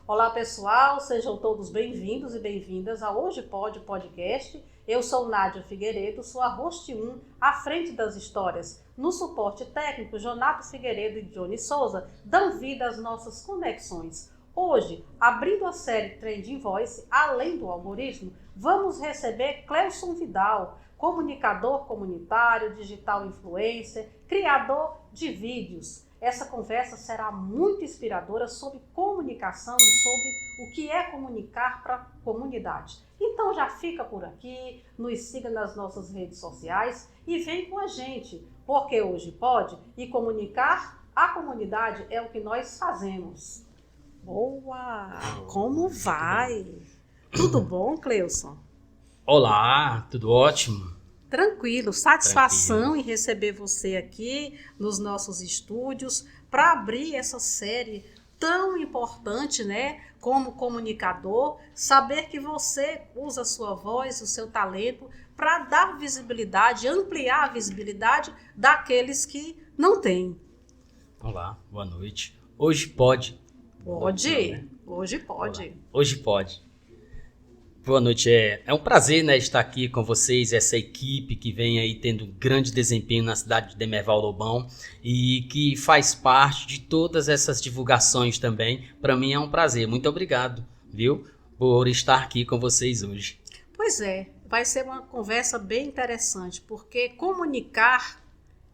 Olá pessoal, sejam todos bem-vindos e bem-vindas ao Hoje Pode Podcast. Eu sou Nádia Figueiredo, sou a host 1, à frente das histórias. No suporte técnico, Jonato Figueiredo e Johnny Souza dão vida às nossas conexões. Hoje, abrindo a série Trending Voice, além do algoritmo, vamos receber Cleilson Vidal, comunicador comunitário, digital influencer, criador de vídeos. Essa conversa será muito inspiradora sobre comunicação e sobre o que é comunicar para a comunidade. Então já fica por aqui, nos siga nas nossas redes sociais e vem com a gente, porque hoje pode e comunicar a comunidade é o que nós fazemos. Boa! Como vai? Tudo bom, Cleilson? Olá, tudo ótimo. Tranquilo, satisfação em receber você aqui nos nossos estúdios para abrir essa série tão importante, né? Como comunicador, saber que você usa a sua voz, o seu talento para dar visibilidade, ampliar a visibilidade daqueles que não têm. Olá, boa noite. Hoje pode. Pode, né? Hoje pode. Olá. Hoje pode. Boa noite, é um prazer, né, estar aqui com vocês, essa equipe que vem aí tendo grande desempenho na cidade de Demerval Lobão e que faz parte de todas essas divulgações também. Para mim é um prazer, muito obrigado, viu, por estar aqui com vocês hoje. Pois é, vai ser uma conversa bem interessante, porque comunicar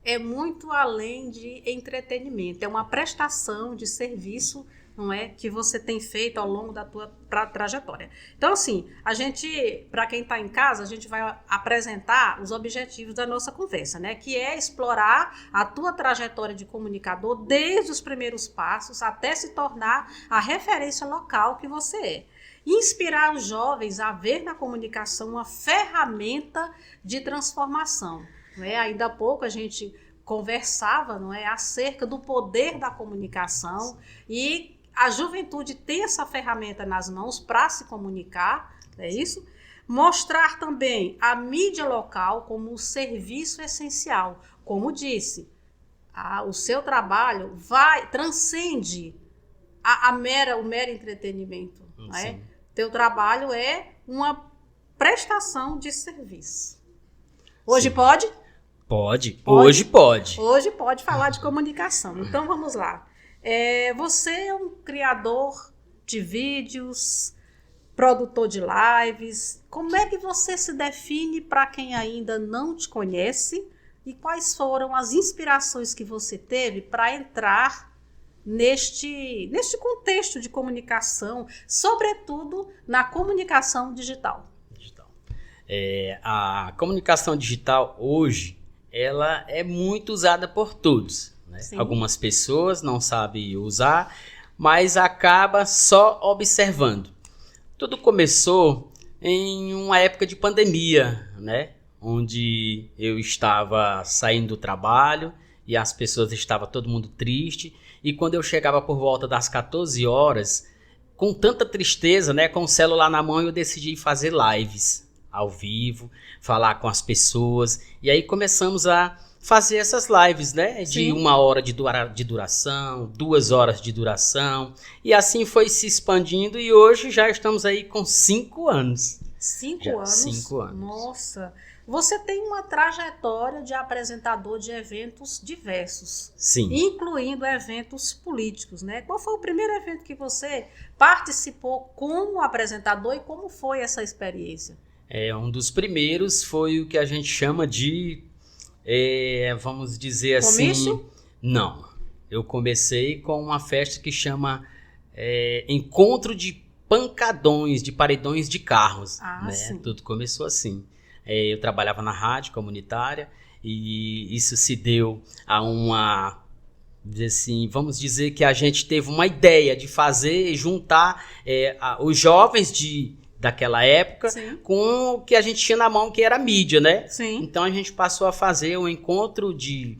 é muito além de entretenimento, é uma prestação de serviço, não é, que você tem feito ao longo da tua trajetória. Então, assim, a gente, para quem está em casa, a gente vai apresentar os objetivos da nossa conversa, né? Que é explorar a tua trajetória de comunicador desde os primeiros passos até se tornar a referência local que você é. Inspirar os jovens a ver na comunicação uma ferramenta de transformação. Não é? Ainda há pouco a gente conversava, não é, acerca do poder da comunicação e a juventude tem essa ferramenta nas mãos para se comunicar, é isso? Mostrar também a mídia local como um serviço essencial. Como disse, o seu trabalho transcende o mero entretenimento. Não é? Teu trabalho é uma prestação de serviço. Hoje Sim. Pode? Pode, hoje pode. Hoje pode falar de comunicação. Então vamos lá. Você é um criador de vídeos, produtor de lives. Como é que você se define para quem ainda não te conhece? E quais foram as inspirações que você teve para entrar neste contexto de comunicação, sobretudo na comunicação digital? A comunicação digital hoje, ela é muito usada por todos. Né? Algumas pessoas não sabem usar, mas acaba só observando. Tudo começou em uma época de pandemia, né? Onde eu estava saindo do trabalho e as pessoas estavam todo mundo triste. E quando eu chegava por volta das 14 horas, com tanta tristeza, né, com o celular na mão, eu decidi fazer lives ao vivo, falar com as pessoas. E aí começamos a fazer essas lives, né? De 1 hora de duração, 2 horas de duração. E assim foi se expandindo e hoje já estamos aí com 5 anos. 5 anos? 5 anos. Nossa! Você tem uma trajetória de apresentador de eventos diversos. Sim. Incluindo eventos políticos, né? Qual foi o primeiro evento que você participou como apresentador e como foi essa experiência? Um dos primeiros foi o que a gente chama de, vamos dizer assim... Comício? Não. Eu comecei com uma festa que chama Encontro de Pancadões, de Paredões de Carros. Né? Sim. Tudo começou assim. Eu trabalhava na rádio comunitária e isso se deu a uma... Assim, vamos dizer que a gente teve uma ideia de fazer, juntar os jovens daquela época, sim, com o que a gente tinha na mão, que era a mídia, né? Sim. Então a gente passou a fazer um encontro de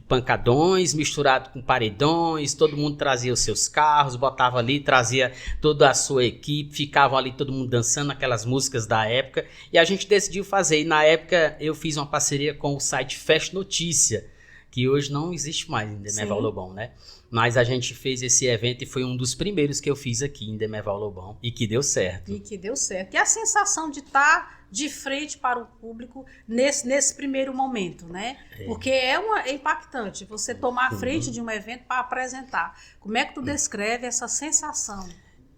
pancadões misturado com paredões, todo mundo trazia os seus carros, botava ali, trazia toda a sua equipe, ficavam ali todo mundo dançando aquelas músicas da época, e a gente decidiu fazer. E na época eu fiz uma parceria com o site Fast Notícia, que hoje não existe mais em Demerval Lobão, né? Mas a gente fez esse evento e foi um dos primeiros que eu fiz aqui em Demerval Lobão e que deu certo. E a sensação de estar de frente para o público nesse primeiro momento, né? Porque é impactante você tomar a frente de um evento para apresentar. Como é que tu descreve essa sensação?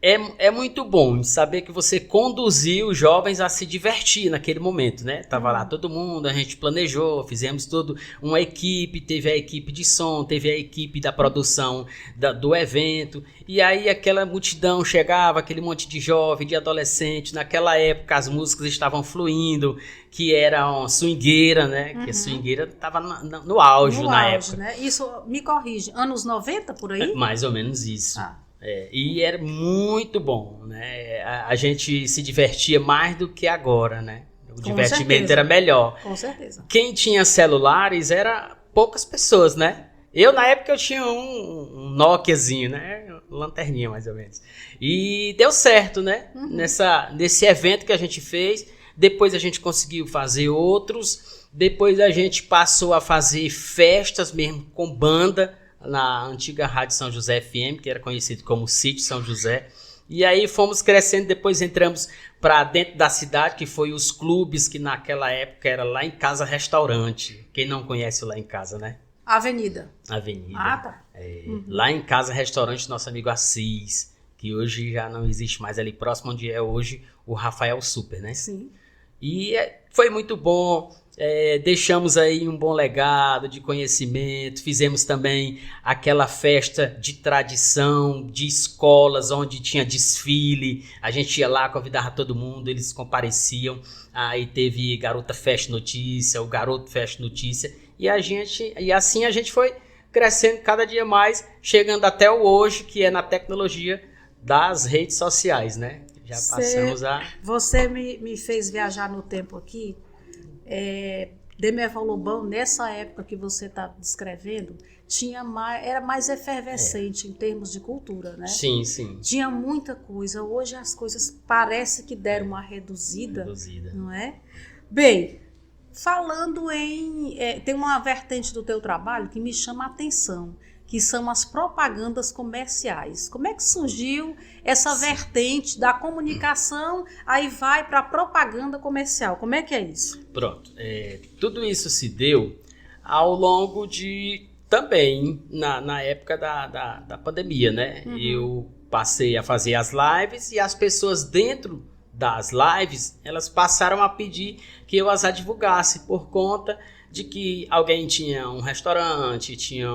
É muito bom saber que você conduziu os jovens a se divertir naquele momento, né? Tava lá todo mundo, a gente planejou, fizemos tudo, uma equipe, teve a equipe de som, teve a equipe da produção do evento, e aí aquela multidão chegava, aquele monte de jovem, de adolescente, naquela época as músicas estavam fluindo, que era uma swingueira, né? Que a swingueira estava no auge na época. Né? Isso, me corrige, anos 90 por aí? Mais ou menos isso. E era muito bom, né? A gente se divertia mais do que agora, né? O divertimento era melhor. Com certeza. Quem tinha celulares era poucas pessoas, né? Eu, na época, eu tinha um Nokiazinho, né? Lanterninha, mais ou menos. E deu certo, né? Nesse evento que a gente fez. Depois a gente conseguiu fazer outros. Depois a gente passou a fazer festas mesmo com banda, na antiga Rádio São José FM, que era conhecido como Sítio São José. E aí fomos crescendo, depois entramos para dentro da cidade, que foi os clubes, que naquela época era Lá em Casa Restaurante. Quem não conhece o Lá em Casa, né? Avenida. Tá. Lá em Casa Restaurante, nosso amigo Assis, que hoje já não existe mais ali próximo, onde é hoje o Rafael Super, né? Sim. E foi muito bom. Deixamos aí um bom legado de conhecimento, fizemos também aquela festa de tradição de escolas onde tinha desfile, a gente ia lá, convidava todo mundo, eles compareciam, aí teve Garota Fest Notícia, o Garoto Fest Notícia, e assim a gente foi crescendo cada dia mais, chegando até o hoje, que é na tecnologia das redes sociais, né? Já passamos Você me fez viajar no tempo aqui. Demerval Lobão, nessa época que você está descrevendo, era mais efervescente em termos de cultura, né? Sim, sim. Tinha muita coisa. Hoje as coisas parece que deram uma reduzida, não é? Bem, falando tem uma vertente do teu trabalho que me chama a atenção, que são as propagandas comerciais. Como é que surgiu essa vertente da comunicação, aí vai para a propaganda comercial? Como é que é isso? Pronto. Tudo isso se deu ao longo de, também, na época da pandemia, né? Eu passei a fazer as lives e as pessoas dentro das lives, elas passaram a pedir que eu as divulgasse por conta de que alguém tinha um restaurante, tinha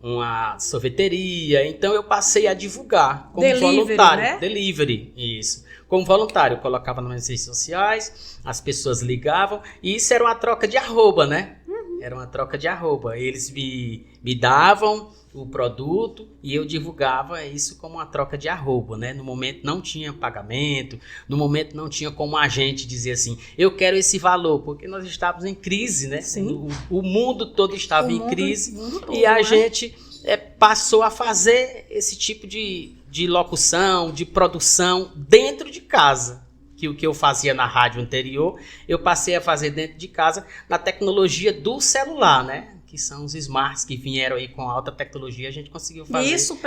uma sorveteria, então eu passei a divulgar como voluntário. Né? Delivery, isso. Como voluntário, eu colocava nas redes sociais, as pessoas ligavam, e isso era uma troca de arroba, né? Era uma troca de arroba. Eles me davam o produto e eu divulgava isso como uma troca de arroba, né? No momento não tinha pagamento, no momento não tinha como a gente dizer assim, eu quero esse valor, porque nós estávamos em crise, né? Sim. O mundo todo estava em crise e a gente passou a fazer esse tipo de locução, de produção dentro de casa. Que o que eu fazia na rádio anterior, eu passei a fazer dentro de casa na tecnologia do celular, né? Que são os smarts que vieram aí com alta tecnologia, a gente conseguiu fazer isso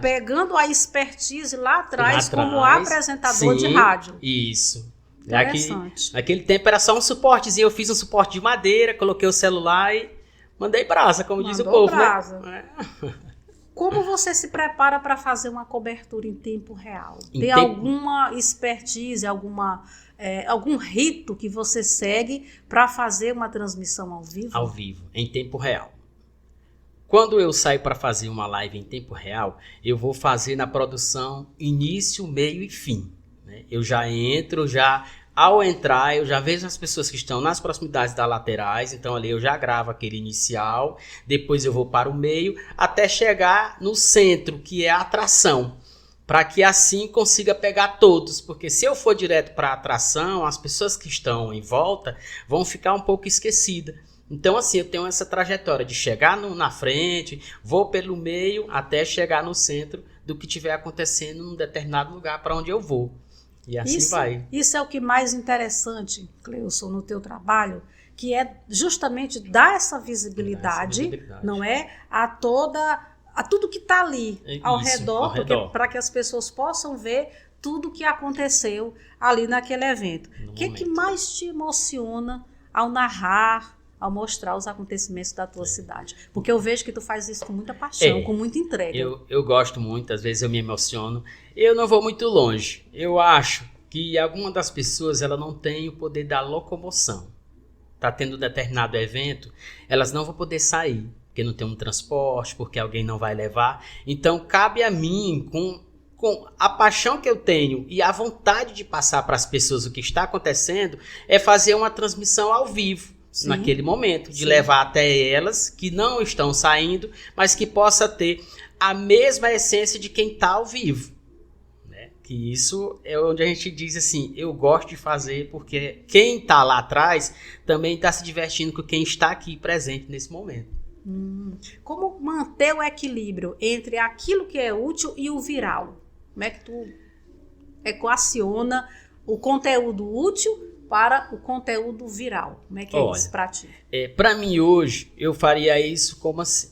pegando a expertise lá atrás como apresentador de rádio. Isso. Interessante. Naquele tempo era só um suportezinho, eu fiz um suporte de madeira, coloquei o celular e mandei brasa, como diz o povo, brasa. Né? Como você se prepara para fazer uma cobertura em tempo real? Tem alguma expertise, algum rito que você segue para fazer uma transmissão ao vivo? Ao vivo, em tempo real. Quando eu saio para fazer uma live em tempo real, eu vou fazer na produção início, meio e fim. Né? Eu já entro, ao entrar, eu já vejo as pessoas que estão nas proximidades das laterais, então ali eu já gravo aquele inicial, depois eu vou para o meio, até chegar no centro, que é a atração, para que assim consiga pegar todos, porque se eu for direto para a atração, as pessoas que estão em volta vão ficar um pouco esquecidas. Então assim, eu tenho essa trajetória de chegar na frente, vou pelo meio, até chegar no centro do que estiver acontecendo num determinado lugar para onde eu vou. E assim vai. Isso é o que mais interessante, Cleilson, no teu trabalho, que é justamente dar essa visibilidade, não é? A tudo que está ali ao redor, para que as pessoas possam ver tudo o que aconteceu ali naquele evento. O que mais te emociona ao narrar, ao mostrar os acontecimentos da tua cidade? Porque eu vejo que tu faz isso com muita paixão, com muita entrega. Eu gosto muito, às vezes eu me emociono. Eu não vou muito longe. Eu acho que alguma das pessoas ela não tem o poder da locomoção. Está tendo um determinado evento, elas não vão poder sair, porque não tem um transporte, porque alguém não vai levar. Então, cabe a mim, com a paixão que eu tenho e a vontade de passar para as pessoas o que está acontecendo, é fazer uma transmissão ao vivo. Sim. Naquele momento, de levar até elas que não estão saindo, mas que possa ter a mesma essência de quem está ao vivo, né? Que isso é onde a gente diz assim, eu gosto de fazer porque quem está lá atrás também está se divertindo com quem está aqui presente nesse momento. Como manter o equilíbrio entre aquilo que é útil e o viral? Como é que tu equaciona o conteúdo útil para o conteúdo viral? Como é que é isso para ti? Para mim hoje, eu faria isso como assim,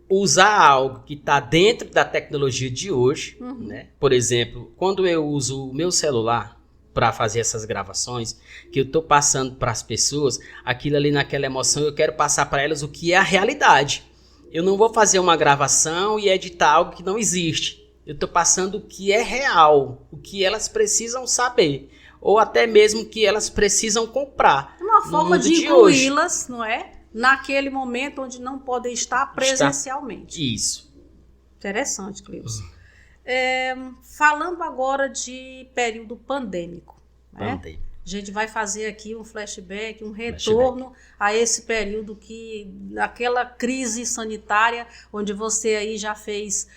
usar algo que está dentro da tecnologia de hoje, né? Por exemplo, quando eu uso o meu celular para fazer essas gravações, que eu estou passando para as pessoas, aquilo ali naquela emoção, eu quero passar para elas o que é a realidade. Eu não vou fazer uma gravação e editar algo que não existe. Eu estou passando o que é real, o que elas precisam saber. Ou até mesmo que elas precisam comprar. Uma forma de incluí-las, não é? Naquele momento onde não podem estar presencialmente. Isso. Interessante, Cleilson. Falando agora de período pandêmico. Né? A gente vai fazer aqui um flashback, um retorno a esse período aquela crise sanitária, onde você aí já fez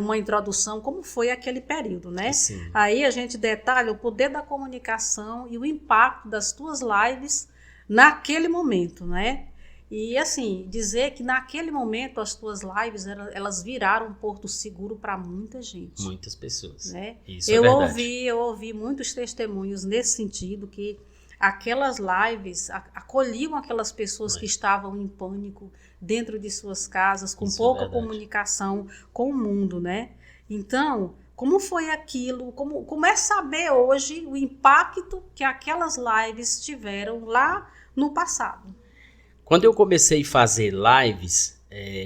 uma introdução, como foi aquele período, né? Sim. Aí a gente detalha o poder da comunicação e o impacto das tuas lives naquele momento, né? E assim, dizer que naquele momento as tuas lives, elas viraram um porto seguro para muita gente. Muitas pessoas. Né? Isso é verdade. Eu ouvi muitos testemunhos nesse sentido, que aquelas lives acolhiam aquelas pessoas que estavam em pânico dentro de suas casas, com pouca comunicação com o mundo, né? Então, como foi aquilo? Como é saber hoje o impacto que aquelas lives tiveram lá no passado? Quando eu comecei a fazer lives,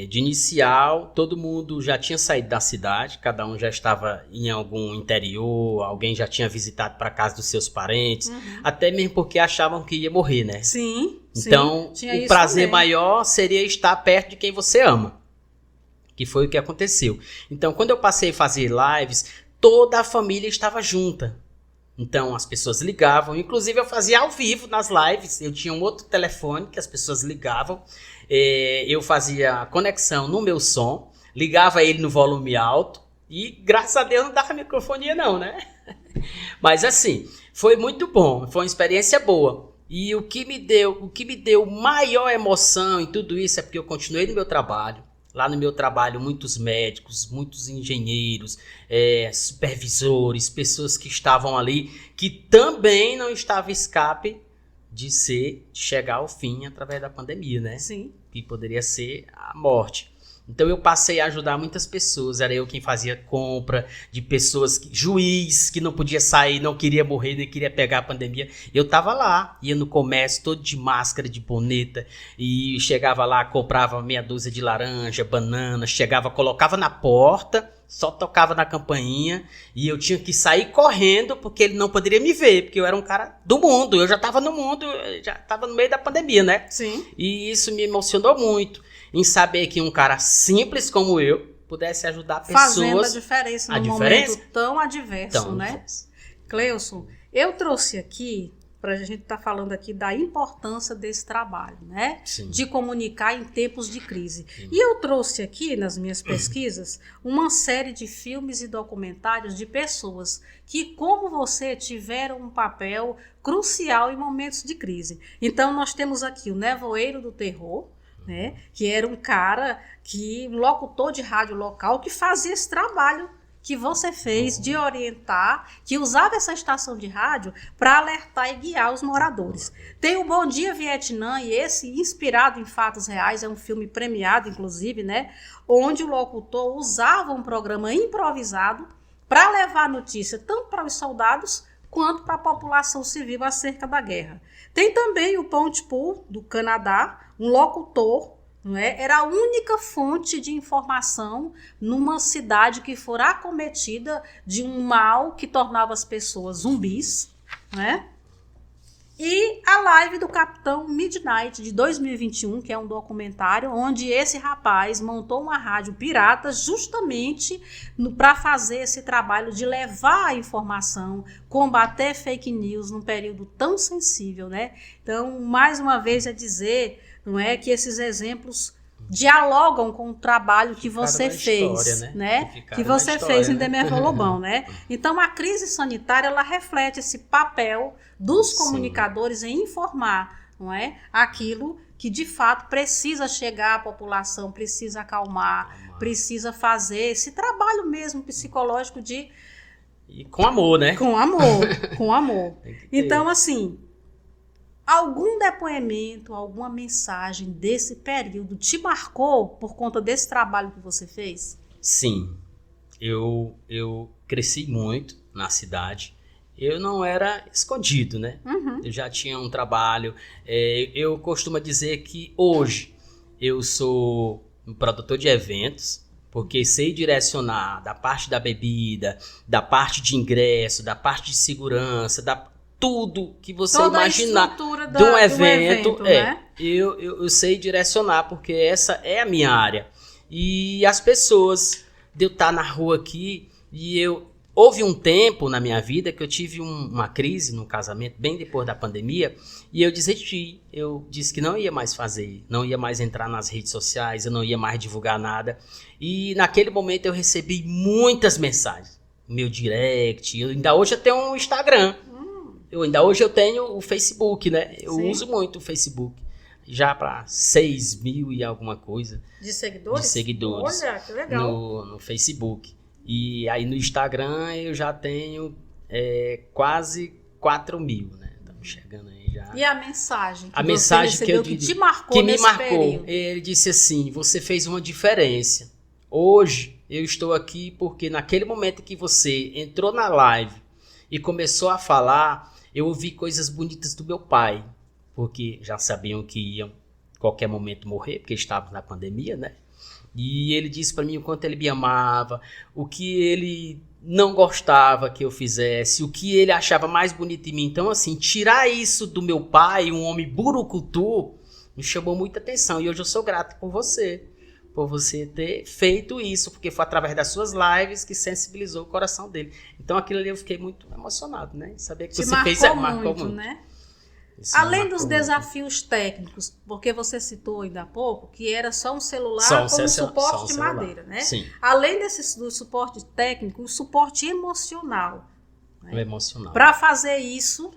de inicial, todo mundo já tinha saído da cidade, cada um já estava em algum interior, alguém já tinha visitado para casa dos seus parentes, até mesmo porque achavam que ia morrer, né? Sim. Então, o prazer maior seria estar perto de quem você ama, que foi o que aconteceu. Então, quando eu passei a fazer lives, toda a família estava junta. Então as pessoas ligavam, inclusive eu fazia ao vivo nas lives, eu tinha um outro telefone que as pessoas ligavam, eu fazia conexão no meu som, ligava ele no volume alto e graças a Deus não dava microfonia não, né? Mas assim, foi muito bom, foi uma experiência boa. E o que me deu maior emoção em tudo isso é porque eu continuei no meu trabalho. Lá no meu trabalho, muitos médicos, muitos engenheiros, supervisores, pessoas que estavam ali, que também não estava escape de chegar ao fim através da pandemia, né? Sim. Que poderia ser a morte. Então eu passei a ajudar muitas pessoas, era eu quem fazia compra de pessoas, juiz que não podia sair, não queria morrer, nem queria pegar a pandemia. Eu tava lá, ia no comércio todo de máscara, de boneta, e chegava lá, comprava meia dúzia de laranja, banana, chegava, colocava na porta, só tocava na campainha, e eu tinha que sair correndo, porque ele não poderia me ver, porque eu era um cara do mundo, eu já tava no mundo, já tava no meio da pandemia, né? Sim. E isso me emocionou muito. Em saber que um cara simples como eu pudesse ajudar pessoas. Fazendo a diferença num momento tão adverso, né? Cleilson, eu trouxe aqui, para a gente estar falando aqui da importância desse trabalho, né? Sim. De comunicar em tempos de crise. Sim. E eu trouxe aqui, nas minhas pesquisas, uma série de filmes e documentários de pessoas que, como você, tiveram um papel crucial em momentos de crise. Então, nós temos aqui o Nevoeiro do Terror, né, que era um cara, um locutor de rádio local que fazia esse trabalho que você fez de orientar, que usava essa estação de rádio para alertar e guiar os moradores. Tem o Bom Dia Vietnã, e esse, inspirado em fatos reais, é um filme premiado, inclusive, né? Onde o locutor usava um programa improvisado para levar notícia tanto para os soldados quanto para a população civil acerca da guerra. Tem também o Pontypool, do Canadá, um locutor, não é? Era a única fonte de informação numa cidade que fora acometida de um mal que tornava as pessoas zumbis, né? E a live do Capitão Midnight de 2021, que é um documentário onde esse rapaz montou uma rádio pirata justamente para fazer esse trabalho de levar a informação, combater fake news num período tão sensível, né? Então, mais uma vez, é dizer, não é, que esses exemplos dialogam com o trabalho que você fez, história, né? Que você fez em Demerval Lobão, né? Então, a crise sanitária, ela reflete esse papel dos comunicadores em informar, não é? Aquilo que de fato precisa chegar à população, precisa acalmar, precisa fazer esse trabalho mesmo psicológico de... E com amor, né? Com amor, com amor. Então, assim, algum depoimento, alguma mensagem desse período te marcou por conta desse trabalho que você fez? Sim, eu cresci muito na cidade. Eu não era escondido, né? Uhum. Eu já tinha um trabalho. Eu costumo dizer que hoje eu sou um produtor de eventos, porque sei direcionar da parte da bebida, da parte de ingresso, da parte de segurança, tudo que você toda imaginar de um evento, né? Eu sei direcionar, porque essa é a minha área. E as pessoas, de eu estar na rua aqui, houve um tempo na minha vida que eu tive uma crise no casamento, bem depois da pandemia, e eu desisti. Eu disse que não ia mais fazer, não ia mais entrar nas redes sociais, eu não ia mais divulgar nada. E naquele momento eu recebi muitas mensagens. Meu direct, ainda hoje eu tenho um Instagram. Ainda hoje eu tenho o Facebook, né? Eu uso muito o Facebook. Já para 6 mil e alguma coisa. De seguidores? De seguidores. Olha, que legal. No Facebook. E aí no Instagram eu já tenho quase 4 mil, né? Estamos chegando aí já. E a mensagem que a mensagem recebeu, que te marcou que nesse me marcou. período? Ele disse assim: você fez uma diferença. Hoje eu estou aqui porque naquele momento que você entrou na live e começou a falar, eu ouvi coisas bonitas do meu pai, porque já sabiam que iam qualquer momento morrer, porque estávamos na pandemia, né? E ele disse para mim o quanto ele me amava, o que ele não gostava que eu fizesse, o que ele achava mais bonito em mim. Então, assim, tirar isso do meu pai, um homem burucutu, me chamou muita atenção. E hoje eu sou grato por você ter feito isso, porque foi através das suas lives que sensibilizou o coração dele. Então, aquilo ali eu fiquei muito emocionado, né? Saber que você fez, marcou muito, né? Além dos desafios técnicos, porque você citou ainda há pouco que era só um celular com suporte de madeira, né? Sim. Além do suporte técnico, o suporte emocional. Né? Emocional. Para fazer isso,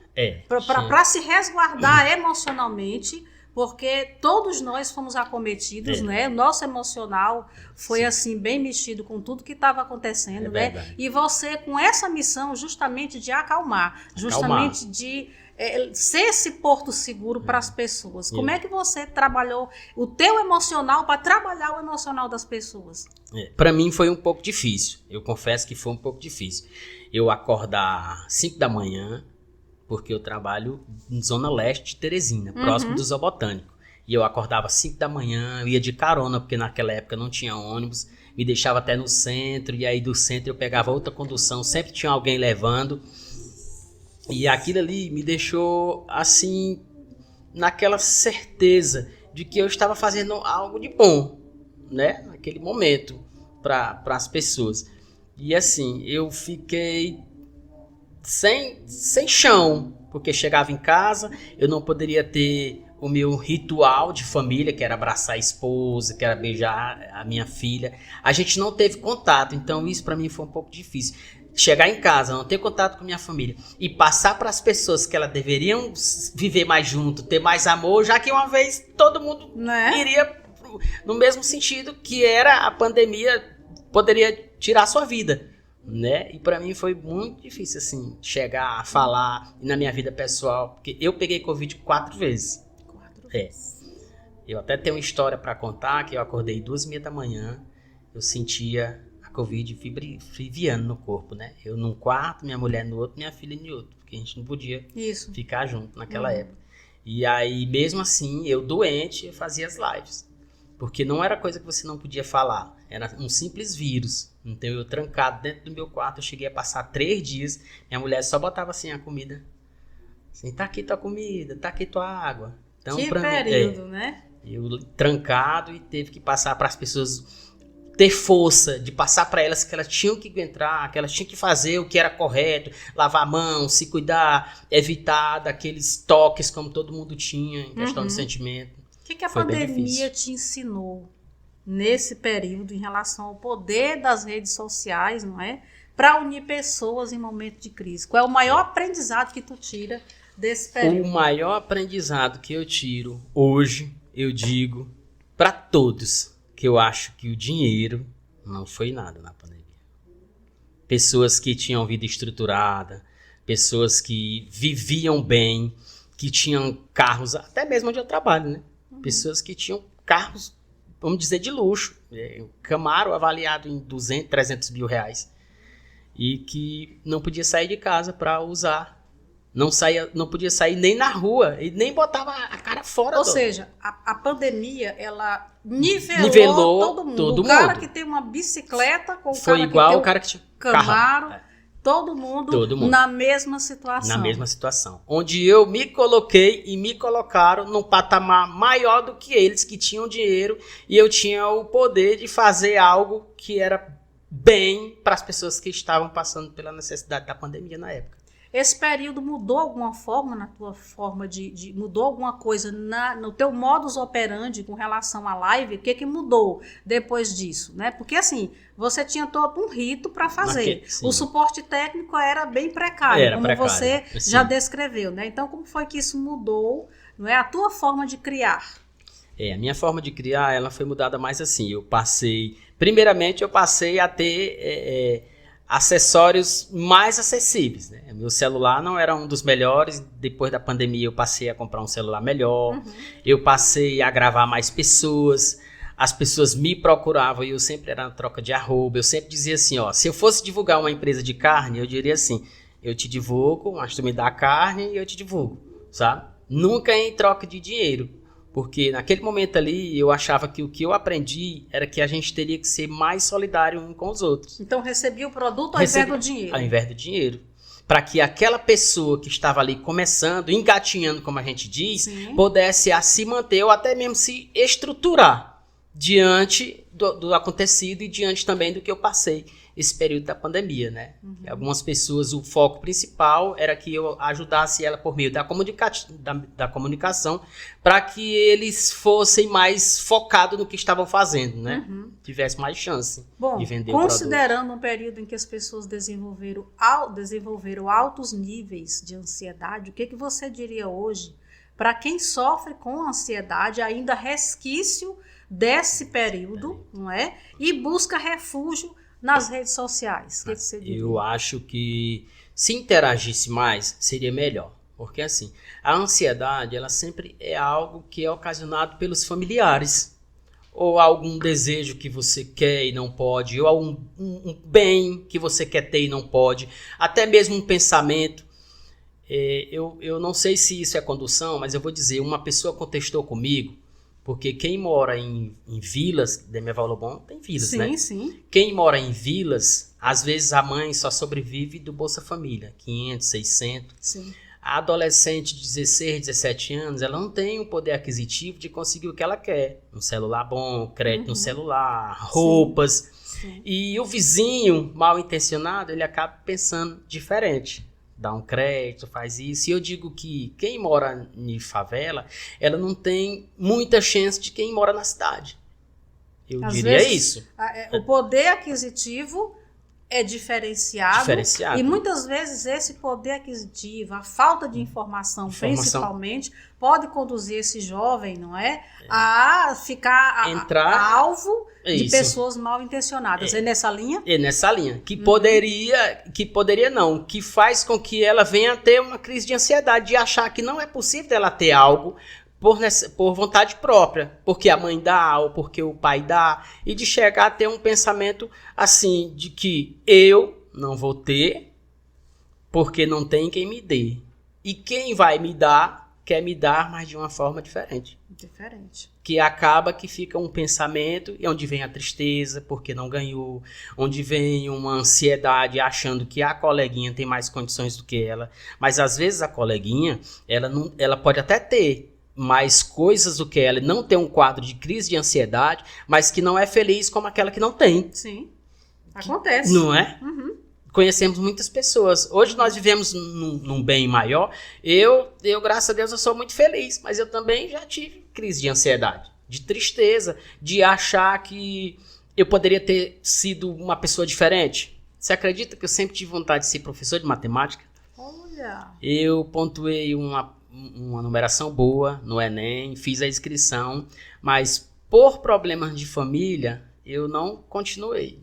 para se resguardar emocionalmente, porque todos nós fomos acometidos, né? O nosso emocional foi assim bem mexido com tudo que estava acontecendo, né? Verdade. E você com essa missão justamente de acalmar, justamente de ser esse porto seguro para as pessoas. Como é que você trabalhou o teu emocional para trabalhar o emocional das pessoas? Para mim foi um pouco difícil. Eu confesso que foi um pouco difícil. Eu acordar 5 da manhã, porque eu trabalho em Zona Leste de Teresina, próximo do Zoo Botânico. E eu acordava 5 da manhã, eu ia de carona, porque naquela época não tinha ônibus, me deixava até no centro, e aí do centro eu pegava outra condução, sempre tinha alguém levando. E aquilo ali me deixou, assim, naquela certeza de que eu estava fazendo algo de bom, né? Naquele momento, para as pessoas. E assim, eu fiquei sem chão, porque chegava em casa, eu não poderia ter o meu ritual de família, que era abraçar a esposa, que era beijar a minha filha. A gente não teve contato, então isso para mim foi um pouco difícil. Chegar em casa, não ter contato com minha família e passar para as pessoas que elas deveriam viver mais junto, ter mais amor, já que uma vez todo mundo iria no mesmo sentido, que era a pandemia poderia tirar a sua vida. né? E para mim foi muito difícil, assim, chegar a falar na minha vida pessoal, porque eu peguei Covid 4 vezes. 4 É. vezes. Eu até tenho uma história para contar, que eu acordei 2h30 da manhã, eu sentia a Covid ferviando no corpo, né? Eu num quarto, minha mulher no outro, minha filha no outro, porque a gente não podia ficar junto naquela época. E aí, mesmo assim, eu doente, eu fazia as lives. Porque não era coisa que você não podia falar. Era um simples vírus. Então, eu trancado dentro do meu quarto, eu cheguei a passar 3 dias. Minha mulher só botava assim a comida. Assim, tá aqui tua comida, tá aqui tua água. Então, que período, né? Eu trancado e teve que passar para as pessoas ter força de passar para elas que elas tinham que entrar, que elas tinham que fazer o que era correto, lavar a mão, se cuidar, evitar daqueles toques como todo mundo tinha em questão de sentimento. O que a pandemia te ensinou nesse período em relação ao poder das redes sociais, não é? Para unir pessoas em momento de crise. Qual é o maior aprendizado que tu tira desse período? O maior aprendizado que eu tiro hoje, eu digo para todos, que eu acho que o dinheiro não foi nada na pandemia. Pessoas que tinham vida estruturada, pessoas que viviam bem, que tinham carros, até mesmo onde eu trabalho, né? Pessoas que tinham carros, vamos dizer, de luxo. Camaro avaliado em 200, 300 mil reais. E que não podia sair de casa para usar. Não podia sair nem na rua. E nem botava a cara fora. Ou seja, a pandemia, ela nivelou todo mundo. O cara que tem uma bicicleta com o foi cara igual que tem o cara que tinha Camaro. Todo mundo na mesma situação. Na mesma situação. Onde eu me coloquei e me colocaram num patamar maior do que eles, que tinham dinheiro, e eu tinha o poder de fazer algo que era bem para as pessoas que estavam passando pela necessidade da pandemia na época. Esse período mudou alguma forma na tua forma mudou alguma coisa no teu modus operandi com relação à live? O que mudou depois disso, né? Porque assim, você tinha todo um rito para fazer. O suporte técnico era bem precário, você já descreveu, né? Então, como foi que isso mudou, não é, a tua forma de criar? A minha forma de criar, ela foi mudada mais assim. Primeiramente, eu passei a ter acessórios mais acessíveis, né? Meu celular não era um dos melhores. Depois da pandemia eu passei a comprar um celular melhor. Eu passei a gravar mais pessoas. As pessoas me procuravam e eu sempre era na troca de arroba. Eu sempre dizia assim, ó, se eu fosse divulgar uma empresa de carne, eu diria assim, eu te divulgo, mas tu me dá a carne e eu te divulgo, sabe? Nunca em troca de dinheiro. Porque naquele momento ali, eu achava que o que eu aprendi era que a gente teria que ser mais solidário um com os outros. Então, recebia o produto ao invés do dinheiro. Ao invés do dinheiro. Para que aquela pessoa que estava ali começando, engatinhando, como a gente diz, pudesse se manter ou até mesmo se estruturar diante do acontecido e diante também do que eu passei esse período da pandemia, né? Algumas pessoas, o foco principal era que eu ajudasse ela por meio da comunicação para que eles fossem mais focados no que estavam fazendo, né? Tivesse mais chance de vender o produto. Considerando um período em que as pessoas desenvolveram altos níveis de ansiedade, o que você diria hoje para quem sofre com ansiedade, ainda resquício desse período, não é? E busca refúgio nas redes sociais? O que você diria? Eu acho que se interagisse mais, seria melhor. Porque assim, a ansiedade, ela sempre é algo que é ocasionado pelos familiares. Ou algum desejo que você quer e não pode. Ou algum um bem que você quer ter e não pode. Até mesmo um pensamento. Eu não sei se isso é condução, mas eu vou dizer, uma pessoa contestou comigo. Porque quem mora em vilas, Demival Lobão tem vilas, né? Sim. Quem mora em vilas, às vezes a mãe só sobrevive do Bolsa Família, 500, 600. Sim. A adolescente de 16, 17 anos, ela não tem o poder aquisitivo de conseguir o que ela quer. Um celular bom, crédito no celular, roupas. Sim. E o vizinho mal intencionado, ele acaba pensando diferente. Dá um crédito, faz isso. E eu digo que quem mora em favela, ela não tem muita chance de quem mora na cidade. Eu diria isso. O poder aquisitivo é diferenciado. E muitas vezes esse poder aquisitivo, a falta de informação principalmente, pode conduzir esse jovem, não é? A ficar alvo de pessoas mal intencionadas. É nessa linha? É nessa linha. Que poderia não, que faz com que ela venha a ter uma crise de ansiedade, de achar que não é possível ela ter algo por vontade própria, porque a mãe dá ou porque o pai dá, e de chegar a ter um pensamento assim, de que eu não vou ter porque não tem quem me dê. E quem vai me dar, quer me dar, mas de uma forma diferente. Que acaba que fica um pensamento, e onde vem a tristeza, porque não ganhou, onde vem uma ansiedade, achando que a coleguinha tem mais condições do que ela. Mas às vezes a coleguinha, ela pode até ter mais coisas do que ela, não ter um quadro de crise de ansiedade, mas que não é feliz como aquela que não tem. Sim, acontece. Não é? Uhum. Conhecemos muitas pessoas. Hoje nós vivemos num bem maior. Eu, graças a Deus, eu sou muito feliz, mas eu também já tive crise de ansiedade, de tristeza, de achar que eu poderia ter sido uma pessoa diferente. Você acredita que eu sempre tive vontade de ser professor de matemática? Olha! Eu pontuei uma numeração boa no Enem, fiz a inscrição, mas por problemas de família, eu não continuei.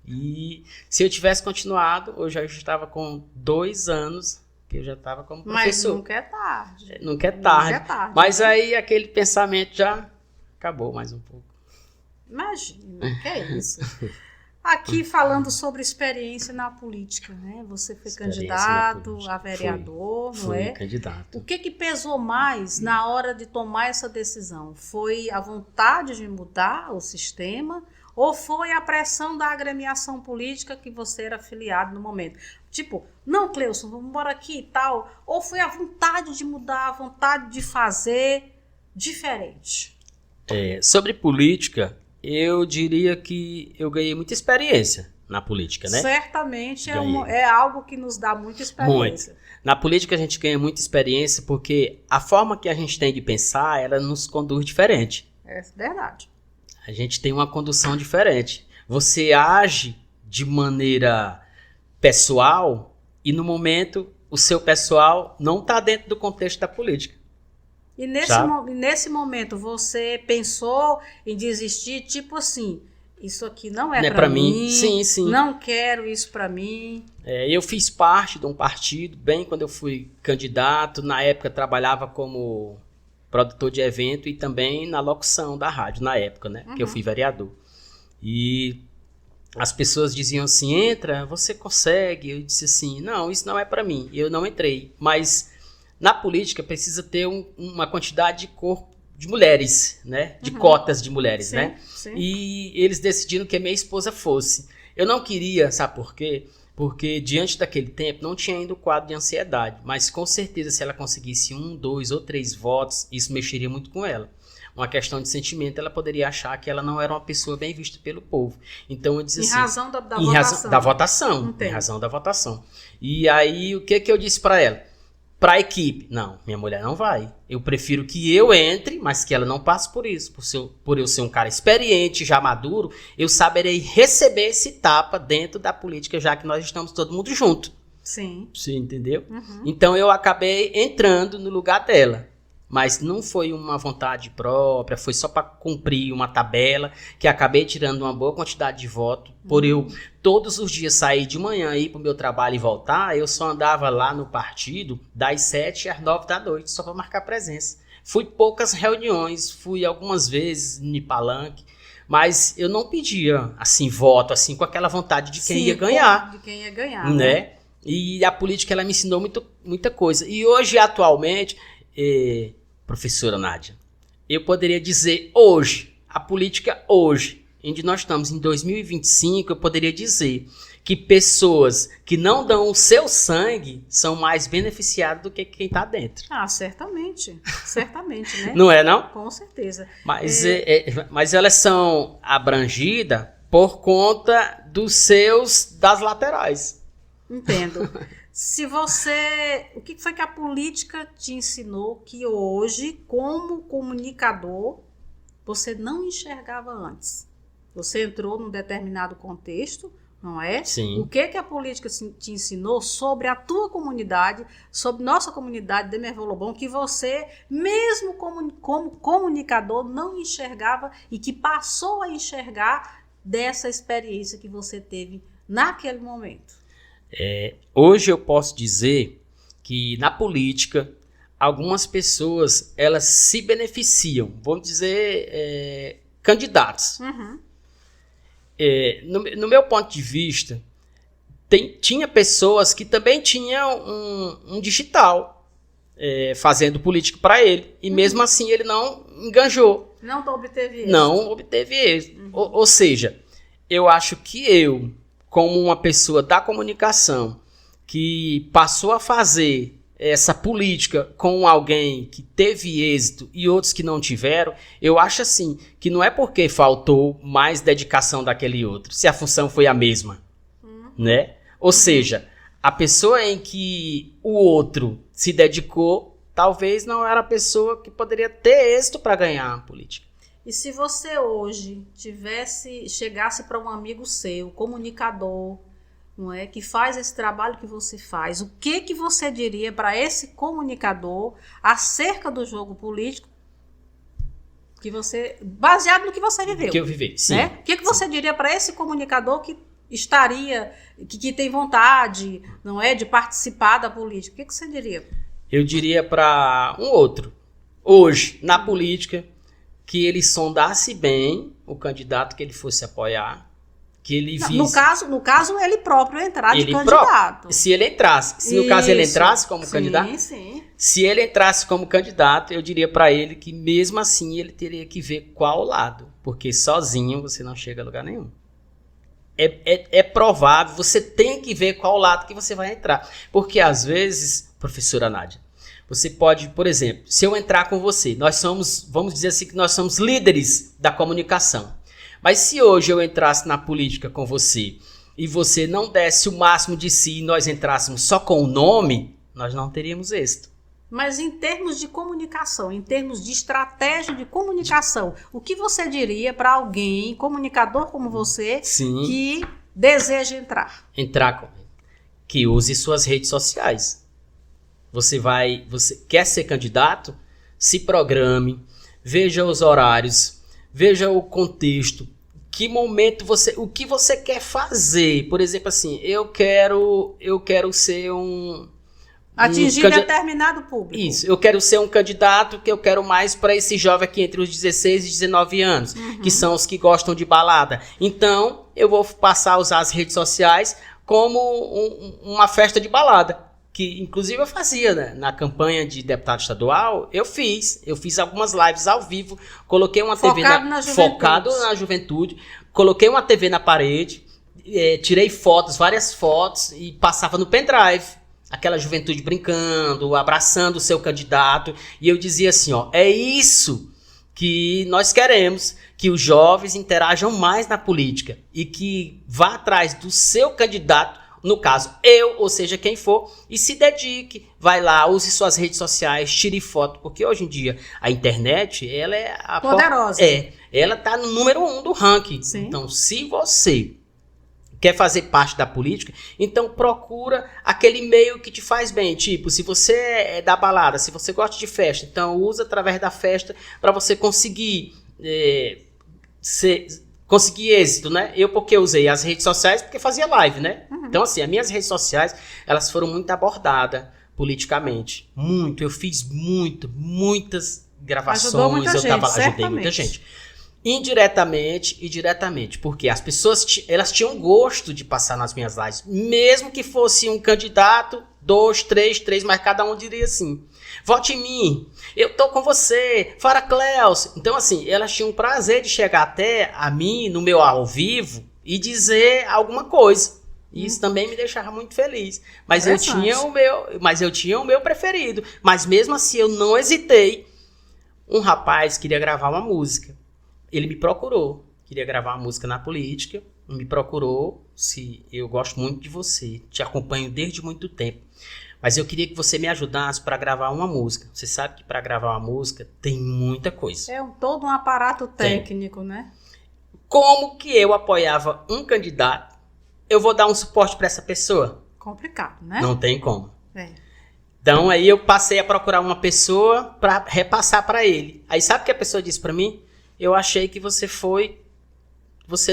E se eu tivesse continuado, hoje eu estava com 2 anos, que eu já estava como professor. Mas nunca é tarde. Nunca é tarde. Mas aí aquele pensamento já acabou mais um pouco. Imagina, que é isso? Aqui falando sobre experiência na política, né? Você foi candidato a vereador, não é? Fui candidato. O que pesou mais na hora de tomar essa decisão? Foi a vontade de mudar o sistema ou foi a pressão da agremiação política que você era afiliado no momento? Tipo, não, Cleilson, vamos embora aqui e tal. Ou foi a vontade de mudar, a vontade de fazer diferente? Sobre política, eu diria que eu ganhei muita experiência na política, né? Certamente é algo que nos dá muita experiência. Muito. Na política a gente ganha muita experiência porque a forma que a gente tem de pensar, ela nos conduz diferente. É verdade. A gente tem uma condução diferente. Você age de maneira pessoal e no momento o seu pessoal não está dentro do contexto da política. E nesse momento você pensou em desistir, tipo assim, isso aqui não é para mim, sim. Não quero isso para mim. Eu fiz parte de um partido, bem quando eu fui candidato, na época trabalhava como produtor de evento e também na locução da rádio, na época, né, que eu fui vereador. E as pessoas diziam assim, entra, você consegue. Eu disse assim, não, isso não é para mim, eu não entrei, mas na política precisa ter uma quantidade de corpo de mulheres, né? De cotas de mulheres, sim, né? Sim. E eles decidiram que a minha esposa fosse. Eu não queria, sabe por quê? Porque diante daquele tempo não tinha ainda o quadro de ansiedade. Mas com certeza se ela conseguisse 1, 2 ou 3 votos, isso mexeria muito com ela. Uma questão de sentimento, ela poderia achar que ela não era uma pessoa bem vista pelo povo. Então eu disse assim... Em razão da votação. Da votação. Em razão da votação. E aí o que eu disse para ela? Para a equipe, não, minha mulher não vai. Eu prefiro que eu entre, mas que ela não passe por isso. Por eu ser um cara experiente, já maduro, eu saberei receber esse tapa dentro da política, já que nós estamos todo mundo junto. Sim. Você entendeu? Então eu acabei entrando no lugar dela. Mas não foi uma vontade própria, foi só para cumprir uma tabela, que acabei tirando uma boa quantidade de votos. Por eu todos os dias sair de manhã, ir para o meu trabalho e voltar, eu só andava lá no partido das 7 às 9 da noite, só para marcar presença. Fui poucas reuniões, fui algumas vezes em palanque, mas eu não pedia assim voto, assim com aquela vontade de quem ia ganhar. De quem ia ganhar, né? E a política ela me ensinou muita coisa. E hoje, atualmente... professora Nádia, eu poderia dizer hoje, a política hoje, onde nós estamos em 2025, eu poderia dizer que pessoas que não dão o seu sangue são mais beneficiadas do que quem está dentro. Ah, certamente, né? Não é, não? Com certeza. Mas elas são abrangidas por conta das laterais. Entendo. O que foi que a política te ensinou que hoje, como comunicador, você não enxergava antes? Você entrou num determinado contexto, não é? Sim. O que a política te ensinou sobre a tua comunidade, sobre nossa comunidade de Merveu-Lobão, que você, mesmo como comunicador, não enxergava e que passou a enxergar dessa experiência que você teve naquele momento? Hoje eu posso dizer que na política, algumas pessoas, elas se beneficiam, vamos dizer, candidatos. Uhum. No meu ponto de vista, tinha pessoas que também tinham um digital fazendo política para ele, e mesmo assim ele não enganjou. Não obteve êxito. Não obteve êxito. Ou seja, eu acho que eu, como uma pessoa da comunicação, que passou a fazer essa política com alguém que teve êxito e outros que não tiveram, eu acho assim, que não é porque faltou mais dedicação daquele outro, se a função foi a mesma, né? Ou seja, a pessoa em que o outro se dedicou, talvez não era a pessoa que poderia ter êxito para ganhar a política. E se você hoje chegasse para um amigo seu, comunicador, não é, que faz esse trabalho que você faz, o que você diria para esse comunicador acerca do jogo político que você, baseado no que você viveu? Que eu vivi, sim. Né? O que você diria para esse comunicador que que tem vontade, não é, de participar da política? O que você diria? Eu diria para um outro, hoje, na política, que ele sondasse bem o candidato que ele fosse apoiar, que ele visse... No caso, ele próprio entrar de candidato. Se ele entrasse. Se no caso ele entrasse como candidato. Sim. Se ele entrasse como candidato, eu diria para ele que mesmo assim ele teria que ver qual lado. Porque sozinho você não chega a lugar nenhum. É provável, você tem que ver qual lado que você vai entrar. Porque às vezes, professora Nádia, você pode, por exemplo, se eu entrar com você, nós somos, vamos dizer assim, que nós somos líderes da comunicação. Mas se hoje eu entrasse na política com você e você não desse o máximo de si e nós entrássemos só com o nome, nós não teríamos êxito. Mas em termos de comunicação, em termos de estratégia de comunicação, o que você diria para alguém, comunicador como você, sim, que deseja entrar? Que use suas redes sociais. Você quer ser candidato? Se programe, veja os horários, veja o contexto, que momento o que você quer fazer. Por exemplo, assim, eu quero ser atingir determinado público. Isso, eu quero ser um candidato que eu quero mais para esse jovem aqui entre os 16 e 19 anos, que são os que gostam de balada. Então, eu vou passar a usar as redes sociais como uma festa de balada. Que inclusive eu fazia, né? Na campanha de deputado estadual, eu fiz algumas lives ao vivo, coloquei uma TV focado na juventude, coloquei uma TV na parede, tirei várias fotos e passava no pendrive, aquela juventude brincando, abraçando o seu candidato, e eu dizia assim, ó, é isso que nós queremos, que os jovens interajam mais na política e que vá atrás do seu candidato, no caso, eu, ou seja, quem for, e se dedique, vai lá, use suas redes sociais, tire foto, porque hoje em dia a internet, ela é a poderosa. Ela tá no número 1 do ranking. Sim. Então, se você quer fazer parte da política, então procura aquele meio que te faz bem. Tipo, se você é da balada, se você gosta de festa, então usa através da festa para você conseguir conseguir êxito, né? Porque eu usei as redes sociais porque fazia live, né? Então, assim, as minhas redes sociais, elas foram muito abordadas politicamente. Muito. Eu fiz muitas gravações. Ajudei muita gente. Indiretamente e diretamente. Porque as pessoas, elas tinham gosto de passar nas minhas lives. Mesmo que fosse um candidato, 2, 3, mas cada um diria assim, vote em mim, eu tô com você, Fara Cleus. Então, assim, elas tinham prazer de chegar até a mim, no meu ao vivo, e dizer alguma coisa. Isso também me deixava muito feliz. Mas eu tinha o meu preferido. Mas mesmo assim, eu não hesitei. Um rapaz queria gravar uma música. Ele me procurou. Queria gravar uma música na política. Me procurou. Eu gosto muito de você. Te acompanho desde muito tempo. Mas eu queria que você me ajudasse para gravar uma música. Você sabe que para gravar uma música tem muita coisa. É todo um aparato técnico, né? Como que eu apoiava um candidato eu vou dar um suporte para essa pessoa? Complicado, né? Não tem como. É. Então aí eu passei a procurar uma pessoa para repassar para ele. Aí sabe o que a pessoa disse para mim? Eu achei que você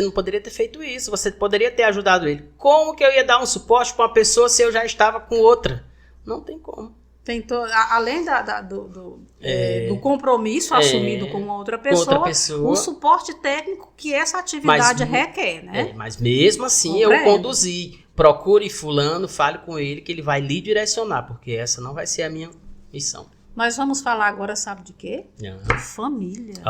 não poderia ter feito isso, você poderia ter ajudado ele. Como que eu ia dar um suporte para uma pessoa se eu já estava com outra? Não tem como. Além do compromisso assumido com outra pessoa, um suporte técnico que essa atividade requer, né? Mas mesmo assim eu conduzi. Procure fulano, fale com ele que ele vai lhe direcionar, porque essa não vai ser a minha missão. Nós vamos falar agora, sabe de quê? Família.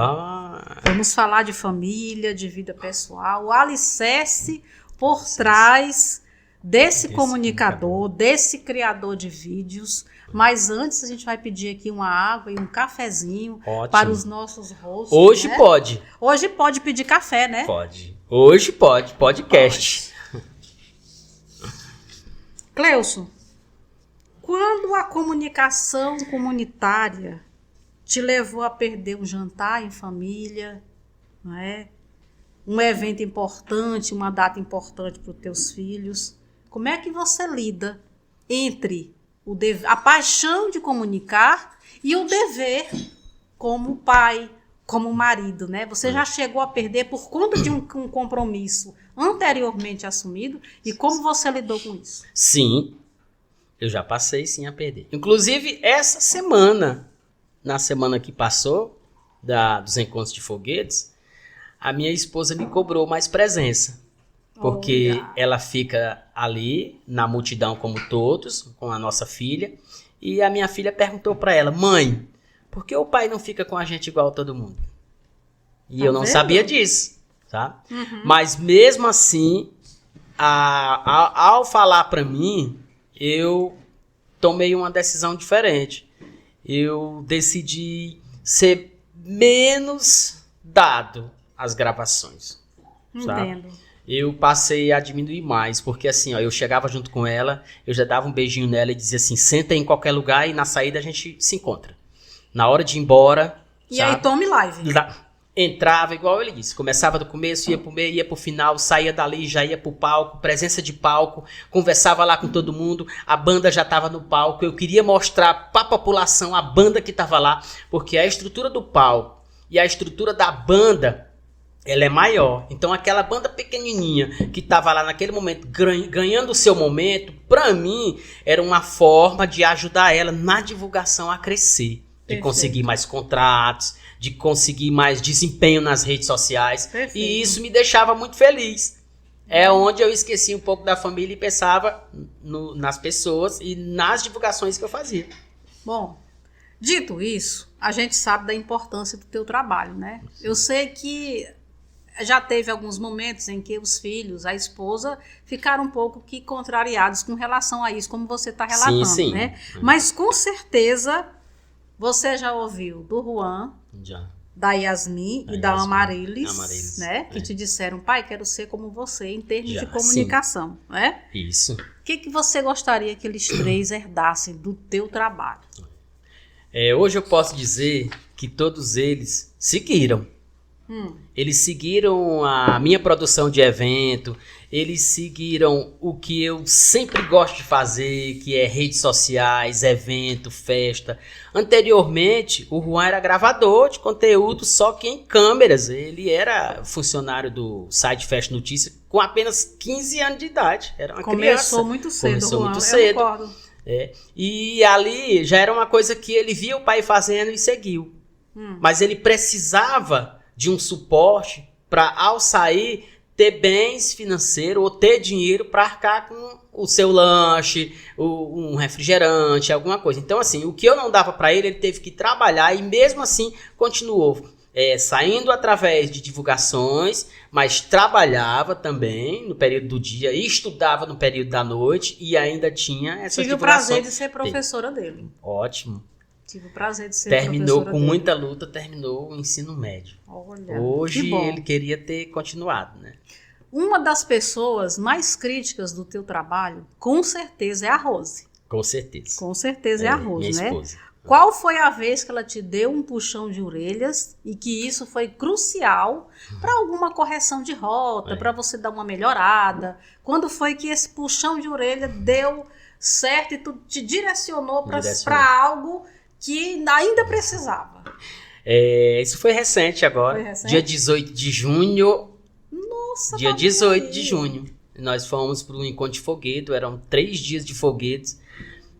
Vamos falar de família, de vida pessoal, o alicerce por trás desse comunicador, desse criador de vídeos. Mas antes a gente vai pedir aqui uma água e um cafezinho para os nossos rostos. Hoje pode. Hoje pode pedir café, né? Pode. Hoje pode. Podcast. Cleilson, quando a comunicação comunitária te levou a perder um jantar em família, não é? Um evento importante, uma data importante para os teus filhos, como é que você lida entre a paixão de comunicar e o dever como pai, como marido, né? Você já chegou a perder por conta de um compromisso anteriormente assumido, e como você lidou com isso? Sim, eu já passei sim a perder. Inclusive, essa semana, na semana que passou, dos encontros de foguetes, a minha esposa me cobrou mais presença. Porque ela fica ali na multidão como todos, com a nossa filha, e a minha filha perguntou para ela: mãe, por que o pai não fica com a gente igual todo mundo? E eu não sabia disso, tá? Mas mesmo assim, ao falar para mim, eu tomei uma decisão diferente. Eu decidi ser menos dado às gravações. Entendo. Eu passei a diminuir mais, porque assim, eu chegava junto com ela, eu já dava um beijinho nela e dizia assim: senta em qualquer lugar e na saída a gente se encontra. Na hora de ir embora... E aí tome live. Entrava, igual ele disse, começava do começo, ia pro meio, ia pro final, saía dali, já ia pro palco, presença de palco, conversava lá com todo mundo, a banda já estava no palco, eu queria mostrar pra população a banda que estava lá, porque a estrutura do palco e a estrutura da banda, ela é maior. Então aquela banda pequenininha que estava lá naquele momento, ganhando o seu momento, pra mim, era uma forma de ajudar ela na divulgação a crescer, de conseguir mais contratos, de conseguir mais desempenho nas redes sociais. Perfeito. E isso me deixava muito feliz. É onde eu esqueci um pouco da família e pensava nas pessoas e nas divulgações que eu fazia. Bom, dito isso, a gente sabe da importância do teu trabalho, né? Sim. Eu sei que já teve alguns momentos em que os filhos, a esposa, ficaram um pouco que contrariados com relação a isso, como você está relatando, sim. Né? Mas com certeza você já ouviu do Juan, da Yasmin e da Amarilis, né? Que te disseram: pai, quero ser como você em termos de comunicação, sim. Né? Isso. O que você gostaria que eles três herdassem do teu trabalho? Hoje eu posso dizer que todos eles seguiram. Eles seguiram a minha produção de evento, eles seguiram o que eu sempre gosto de fazer, que é redes sociais, evento, festa. Anteriormente, o Juan era gravador de conteúdo, só que em câmeras. Ele era funcionário do site Fast Notícia com apenas 15 anos de idade. Era uma criança. Começou muito cedo, Começou Juan, muito cedo. Eu concordo. E ali já era uma coisa que ele via o pai fazendo e seguiu. Mas ele precisava de um suporte para, ao sair, ter bens financeiros ou ter dinheiro para arcar com o seu lanche, um refrigerante, alguma coisa. Então, assim, o que eu não dava para ele, ele teve que trabalhar e mesmo assim continuou saindo através de divulgações, mas trabalhava também no período do dia e estudava no período da noite e ainda tinha essas divulgações. Tive o prazer de ser professora dele. Ótimo. Tive o prazer de ser terminou com muita luta, terminou o ensino médio. Olha, hoje ele queria ter continuado, né? Uma das pessoas mais críticas do teu trabalho, com certeza, é a Rose. Com certeza. Com certeza é a Rose, minha né? Esposa. Qual foi a vez que ela te deu um puxão de orelhas e que isso foi crucial para alguma correção de rota, para você dar uma melhorada? Quando foi que esse puxão de orelha deu certo e tu te direcionou para algo que ainda precisava? Isso foi recente agora. Foi recente? Dia 18 de junho. Nossa, dia 18 de junho. Nós fomos para um encontro de foguete, eram 3 dias de foguetes.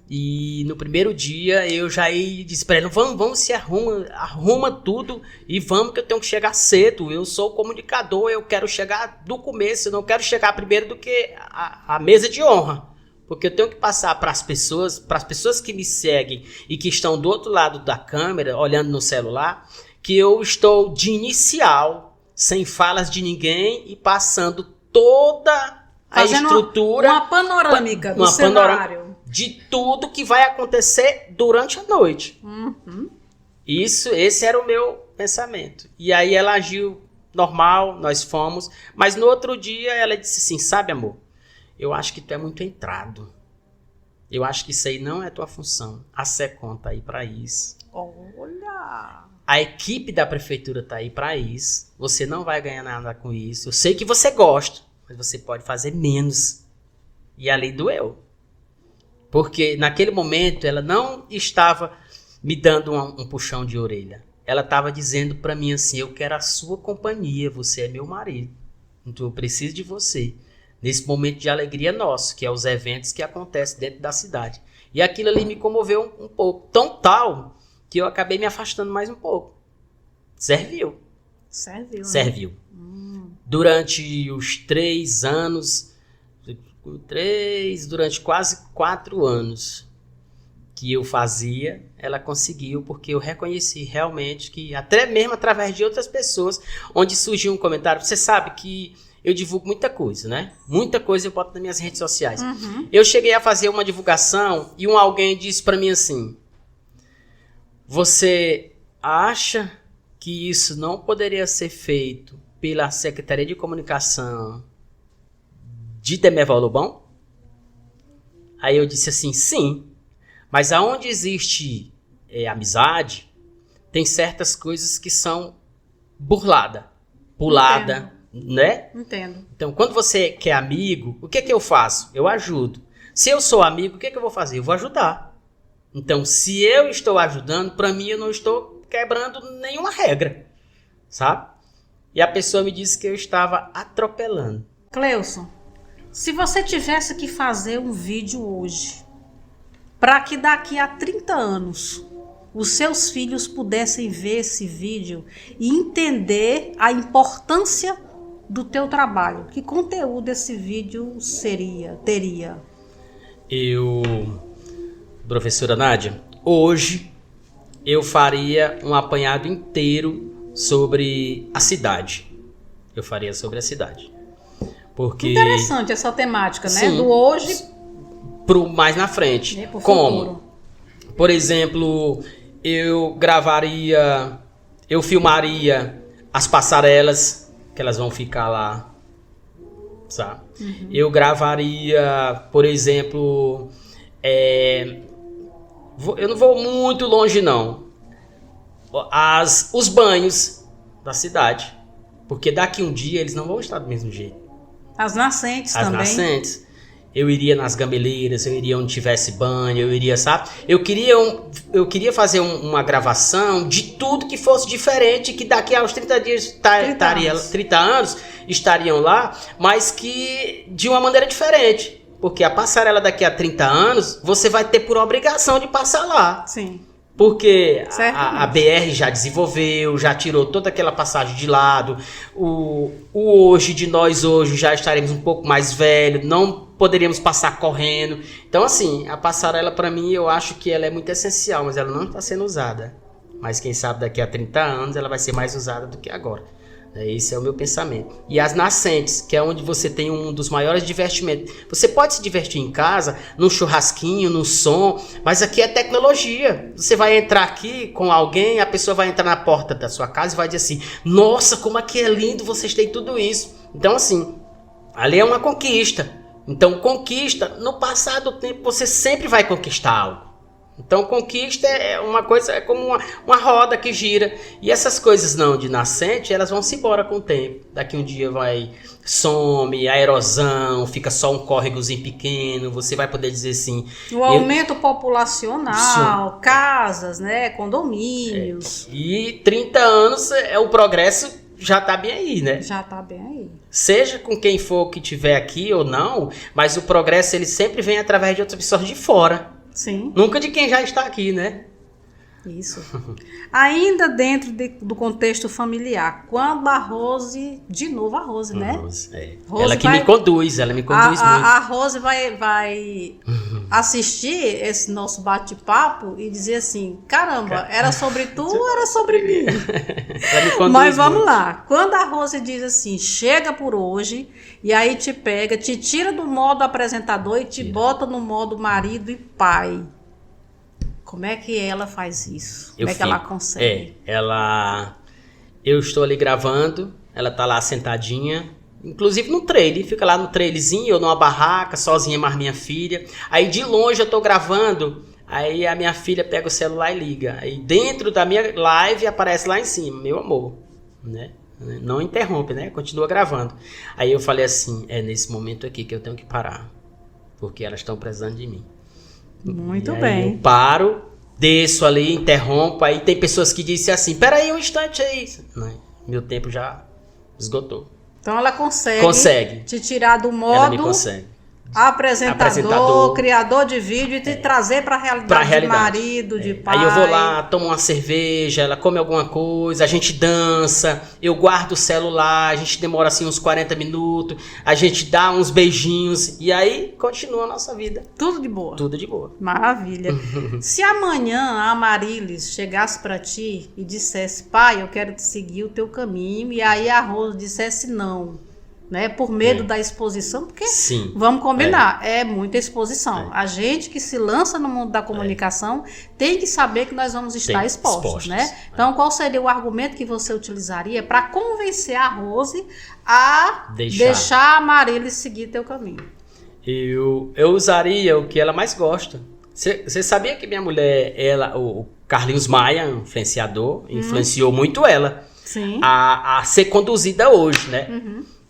E no primeiro dia eu já disse para ela, vamos se arruma tudo e vamos que eu tenho que chegar cedo. Eu sou comunicador, eu quero chegar do começo, eu não quero chegar primeiro do que a mesa de honra. Porque eu tenho que passar para as pessoas que me seguem e que estão do outro lado da câmera, olhando no celular, que eu estou de inicial, sem falas de ninguém e passando toda a estrutura. Uma panorâmica do cenário. De tudo que vai acontecer durante a noite. Uhum. Esse era o meu pensamento. E aí ela agiu normal, nós fomos. Mas no outro dia ela disse assim, sabe amor, eu acho que tu é muito entrado. Eu acho que isso aí não é tua função. A SECOM tá aí para isso. Olha! A equipe da prefeitura tá aí para isso. Você não vai ganhar nada com isso. Eu sei que você gosta, mas você pode fazer menos. E ali doeu. Porque naquele momento ela não estava me dando um puxão de orelha. Ela estava dizendo para mim assim, eu quero a sua companhia, você é meu marido. Então eu preciso de você. Nesse momento de alegria nosso, que é os eventos que acontecem dentro da cidade. E aquilo ali me comoveu um pouco. Tão tal que eu acabei me afastando mais um pouco. Serviu. Serviu. Durante os 3 anos... durante quase 4 anos que eu fazia, ela conseguiu, porque eu reconheci realmente que, até mesmo através de outras pessoas, onde surgiu um comentário, você sabe que eu divulgo muita coisa, né? Muita coisa eu boto nas minhas redes sociais. Uhum. Eu cheguei a fazer uma divulgação e alguém disse para mim assim, você acha que isso não poderia ser feito pela Secretaria de Comunicação de Demerval Lobão? Aí eu disse assim, sim, mas aonde existe amizade, tem certas coisas que são pulada, né? Entendo. Então, quando você quer amigo, o que eu faço? Eu ajudo. Se eu sou amigo, o que eu vou fazer? Eu vou ajudar. Então, se eu estou ajudando, para mim eu não estou quebrando nenhuma regra, sabe? E a pessoa me disse que eu estava atropelando. Cleilson, se você tivesse que fazer um vídeo hoje, para que daqui a 30 anos os seus filhos pudessem ver esse vídeo e entender a importância do teu trabalho, que conteúdo esse vídeo teria? Professora Nádia, hoje eu faria um apanhado inteiro sobre a cidade. Eu faria sobre a cidade. Porque... Interessante essa temática, né? Sim, do hoje pro mais na frente. Pro como? Futuro. Por exemplo, eu filmaria as passarelas que elas vão ficar lá, sabe? Uhum. Eu gravaria, por exemplo, eu não vou muito longe não, os banhos da cidade, porque daqui um dia eles não vão estar do mesmo jeito. As nascentes também. As nascentes. Eu iria nas gambeleiras, eu iria onde tivesse banho, eu iria, sabe? Eu queria fazer uma gravação de tudo que fosse diferente, que daqui aos 30 dias, 30 anos estariam lá, mas que de uma maneira diferente. Porque a passarela daqui a 30 anos, você vai ter por obrigação de passar lá. Sim. Porque a BR já desenvolveu, já tirou toda aquela passagem de lado. O hoje de nós hoje já estaremos um pouco mais velhos, não poderíamos passar correndo. Então assim, a passarela para mim eu acho que ela é muito essencial, mas ela não está sendo usada. Mas quem sabe daqui a 30 anos ela vai ser mais usada do que agora. Esse é o meu pensamento. E as nascentes, que é onde você tem um dos maiores divertimentos. Você pode se divertir em casa, num churrasquinho, no som, mas aqui é tecnologia. Você vai entrar aqui com alguém, a pessoa vai entrar na porta da sua casa e vai dizer assim, nossa, como aqui é lindo, vocês têm tudo isso. Então assim, ali é uma conquista. Então conquista, no passar do tempo você sempre vai conquistar algo. Então, conquista é uma coisa, é como uma roda que gira. E essas coisas não de nascente, elas vão se embora com o tempo. Daqui um dia some, a erosão, fica só um córregozinho pequeno, você vai poder dizer assim... O aumento populacional, casas, né, condomínios. E 30 anos, o progresso já tá bem aí, né? Já tá bem aí. Seja com quem for que tiver aqui ou não, mas o progresso ele sempre vem através de outras pessoas de fora. Sim. Nunca de quem já está aqui, né? Isso. Ainda dentro do contexto familiar, quando a Rose, de novo a Rose, né? Rose ela que me conduz, muito. A Rose vai assistir esse nosso bate-papo e dizer assim, caramba, era sobre tu ou era sobre mim? Ela me conduz. Mas vamos lá, quando a Rose diz assim, chega por hoje, e aí te pega, te tira do modo apresentador e te bota no modo marido e pai. Como é que ela faz isso? Como é que ela consegue? Eu estou ali gravando, ela tá lá sentadinha, inclusive no trailer, fica lá no trailerzinho, ou numa barraca, sozinha mais minha filha. Aí de longe eu tô gravando, aí a minha filha pega o celular e liga. Aí dentro da minha live aparece lá em cima, meu amor, né? Não interrompe, né? Continua gravando. Aí eu falei assim, nesse momento aqui que eu tenho que parar, porque elas estão precisando de mim. Muito e aí bem. Eu paro, desço ali, interrompo. Aí tem pessoas que dizem assim: peraí um instante aí. Não, meu tempo já esgotou. Então ela consegue te tirar do modo. Ela me consegue. Apresentador, criador de vídeo e te trazer para a realidade de marido, de pai. Aí eu vou lá, tomo uma cerveja, ela come alguma coisa, a gente dança, eu guardo o celular, a gente demora assim uns 40 minutos, a gente dá uns beijinhos e aí continua a nossa vida. Tudo de boa. Tudo de boa. Maravilha. Se amanhã a Amarilis chegasse para ti e dissesse, pai, eu quero seguir o teu caminho, e aí a Rose dissesse não, né, por medo da exposição, porque vamos combinar, é muita exposição. A gente que se lança no mundo da comunicação tem que saber que nós vamos estar expostos, né? Então, qual seria o argumento que você utilizaria para convencer a Rose a deixar a Amarilis seguir teu caminho? Eu usaria o que ela mais gosta. Você sabia que minha mulher, o Carlinhos Maia, influenciador, influenciou muito ela a ser conduzida hoje, né?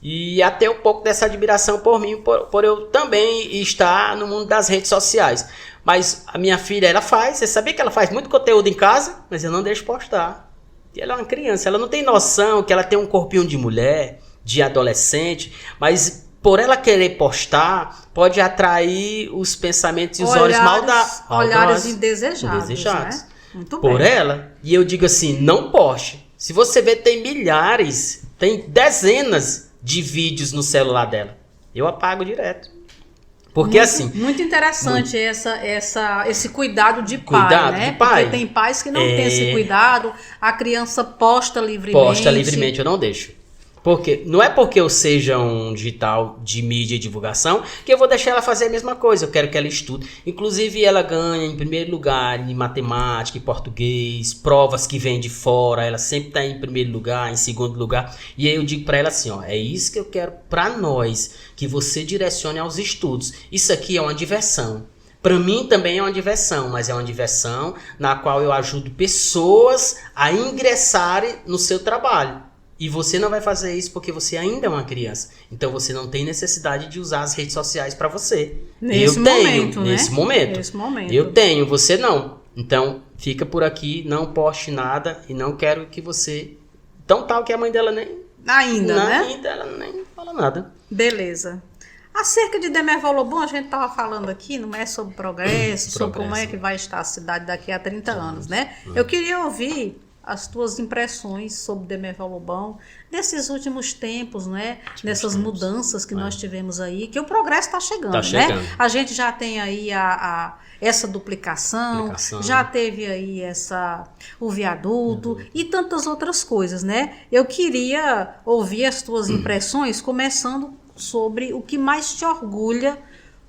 E até um pouco dessa admiração por mim, por eu também estar no mundo das redes sociais. Mas a minha filha, você sabia que ela faz muito conteúdo em casa, mas eu não deixo postar. E ela é uma criança, ela não tem noção que ela tem um corpinho de mulher, de adolescente, mas por ela querer postar, pode atrair os pensamentos e os olhos maldosos. Olhares indesejados. Né? Muito bem. Por ela, e eu digo assim, não poste. Se você ver, tem milhares, tem dezenas de vídeos no celular dela. Eu apago direto. Porque muito interessante esse cuidado de pai, né? Porque tem pais que não têm esse cuidado, a criança posta livremente. Eu não deixo. Porque não é porque eu seja um digital de mídia e divulgação que eu vou deixar ela fazer a mesma coisa. Eu quero que ela estude. Inclusive, ela ganha em primeiro lugar em matemática, em português, provas que vêm de fora. Ela sempre está em primeiro lugar, em segundo lugar. E aí eu digo para ela assim, é isso que eu quero para nós, que você direcione aos estudos. Isso aqui é uma diversão. Para mim também é uma diversão, mas é uma diversão na qual eu ajudo pessoas a ingressarem no seu trabalho. E você não vai fazer isso porque você ainda é uma criança. Então você não tem necessidade de usar as redes sociais para você. Nesse momento. Eu tenho, você não. Então fica por aqui, não poste nada e não quero que você... Tão tal que a mãe dela nem... Ainda ela nem fala nada. Beleza. Acerca de Demerval Lobão, a gente estava falando aqui, não é sobre progresso, sobre como é que vai estar a cidade daqui a 30 anos, né? Eu queria ouvir as tuas impressões sobre Demerval Lobão nesses últimos tempos, né? Nessas mudanças que nós tivemos aí, que o progresso está chegando, né? A gente já tem aí essa duplicação, já teve aí o viaduto e tantas outras coisas, né? Eu queria ouvir as tuas impressões, começando sobre o que mais te orgulha,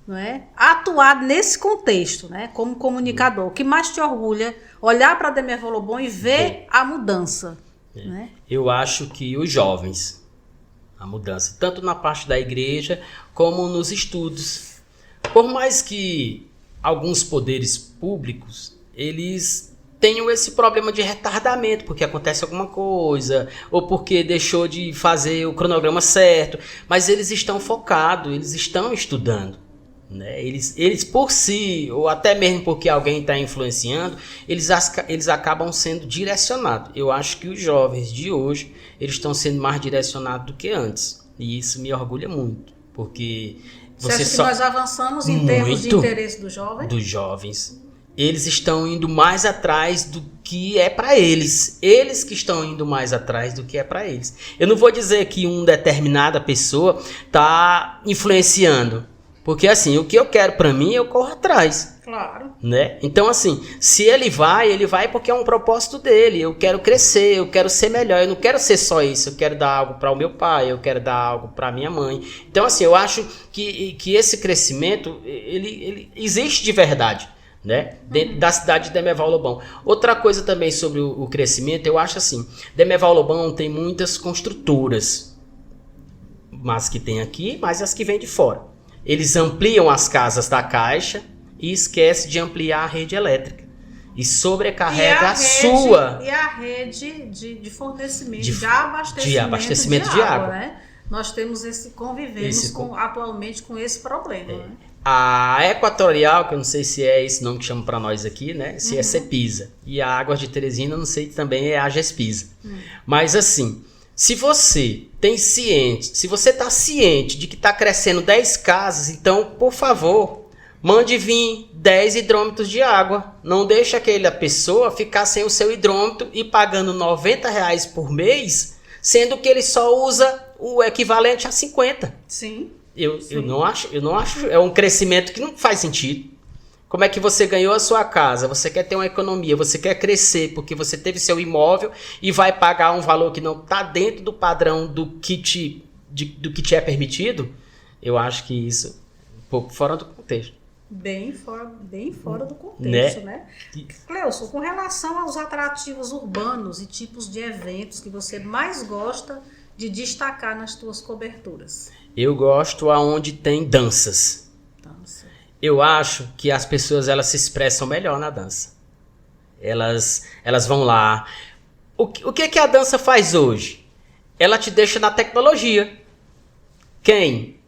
não é? Atuar nesse contexto, né? Como comunicador, o que mais te orgulha olhar para Demerval Lobão e ver a mudança, né? Eu acho que os jovens, a mudança, tanto na parte da igreja como nos estudos. Por mais que alguns poderes públicos, eles tenham esse problema de retardamento, porque acontece alguma coisa, ou porque deixou de fazer o cronograma certo, mas eles estão focados, eles estão estudando. Né? Eles por si, ou até mesmo porque alguém está influenciando, eles acabam sendo direcionados. Eu acho que os jovens de hoje, eles estão sendo mais direcionados do que antes. E isso me orgulha muito, porque você acha que nós avançamos em termos de interesse dos jovens? Dos jovens. Eles estão indo mais atrás do que é para eles. Eles que estão indo mais atrás do que é para eles. Eu não vou dizer que uma determinada pessoa está influenciando. Porque assim, o que eu quero para mim, eu corro atrás. Claro. Né? Então assim, se ele vai porque é um propósito dele. Eu quero crescer, eu quero ser melhor. Eu não quero ser só isso. Eu quero dar algo para o meu pai, eu quero dar algo para minha mãe. Então assim, eu acho que esse crescimento, ele existe de verdade. Né? Dentro da cidade de Demerval Lobão. Outra coisa também sobre o crescimento, eu acho assim, Demerval Lobão tem muitas construtoras. Mas que tem aqui, mas as que vêm de fora. Eles ampliam as casas da Caixa e esquecem de ampliar a rede elétrica. E sobrecarrega a sua. E a rede de fornecimento, de abastecimento de água. Né? Nós temos atualmente com esse problema. Né? A Equatorial, que eu não sei se é esse nome que chama para nós aqui, né? Se é Cepisa. E a Águas de Teresina, não sei, também é a Gespisa. Mas assim, se você está ciente de que está crescendo 10 casas, então, por favor, mande vir 10 hidrômetros de água. Não deixe aquela pessoa ficar sem o seu hidrômetro e pagando R$90 por mês, sendo que ele só usa o equivalente a 50. Sim. Eu não acho, é um crescimento que não faz sentido. Como é que você ganhou a sua casa? Você quer ter uma economia, você quer crescer porque você teve seu imóvel e vai pagar um valor que não está dentro do padrão do que te é permitido? Eu acho que isso é um pouco fora do contexto. Bem fora do contexto, né? Cleilson, com relação aos atrativos urbanos e tipos de eventos que você mais gosta de destacar nas tuas coberturas? Eu gosto aonde tem danças. Eu acho que as pessoas elas se expressam melhor na dança. Elas vão lá. O que a dança faz hoje? Ela te deixa na tecnologia. Quem?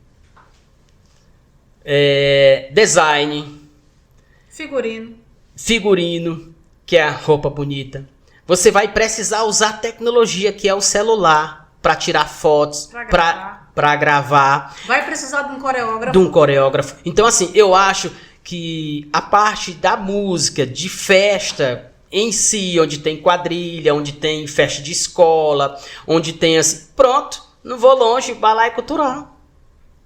Design. Figurino, que é a roupa bonita. Você vai precisar usar tecnologia, que é o celular, para tirar fotos, para gravar. Vai precisar de um coreógrafo. Então, assim, eu acho que a parte da música, de festa em si, onde tem quadrilha, onde tem festa de escola, onde tem assim, pronto, não vou longe, balaio cultural.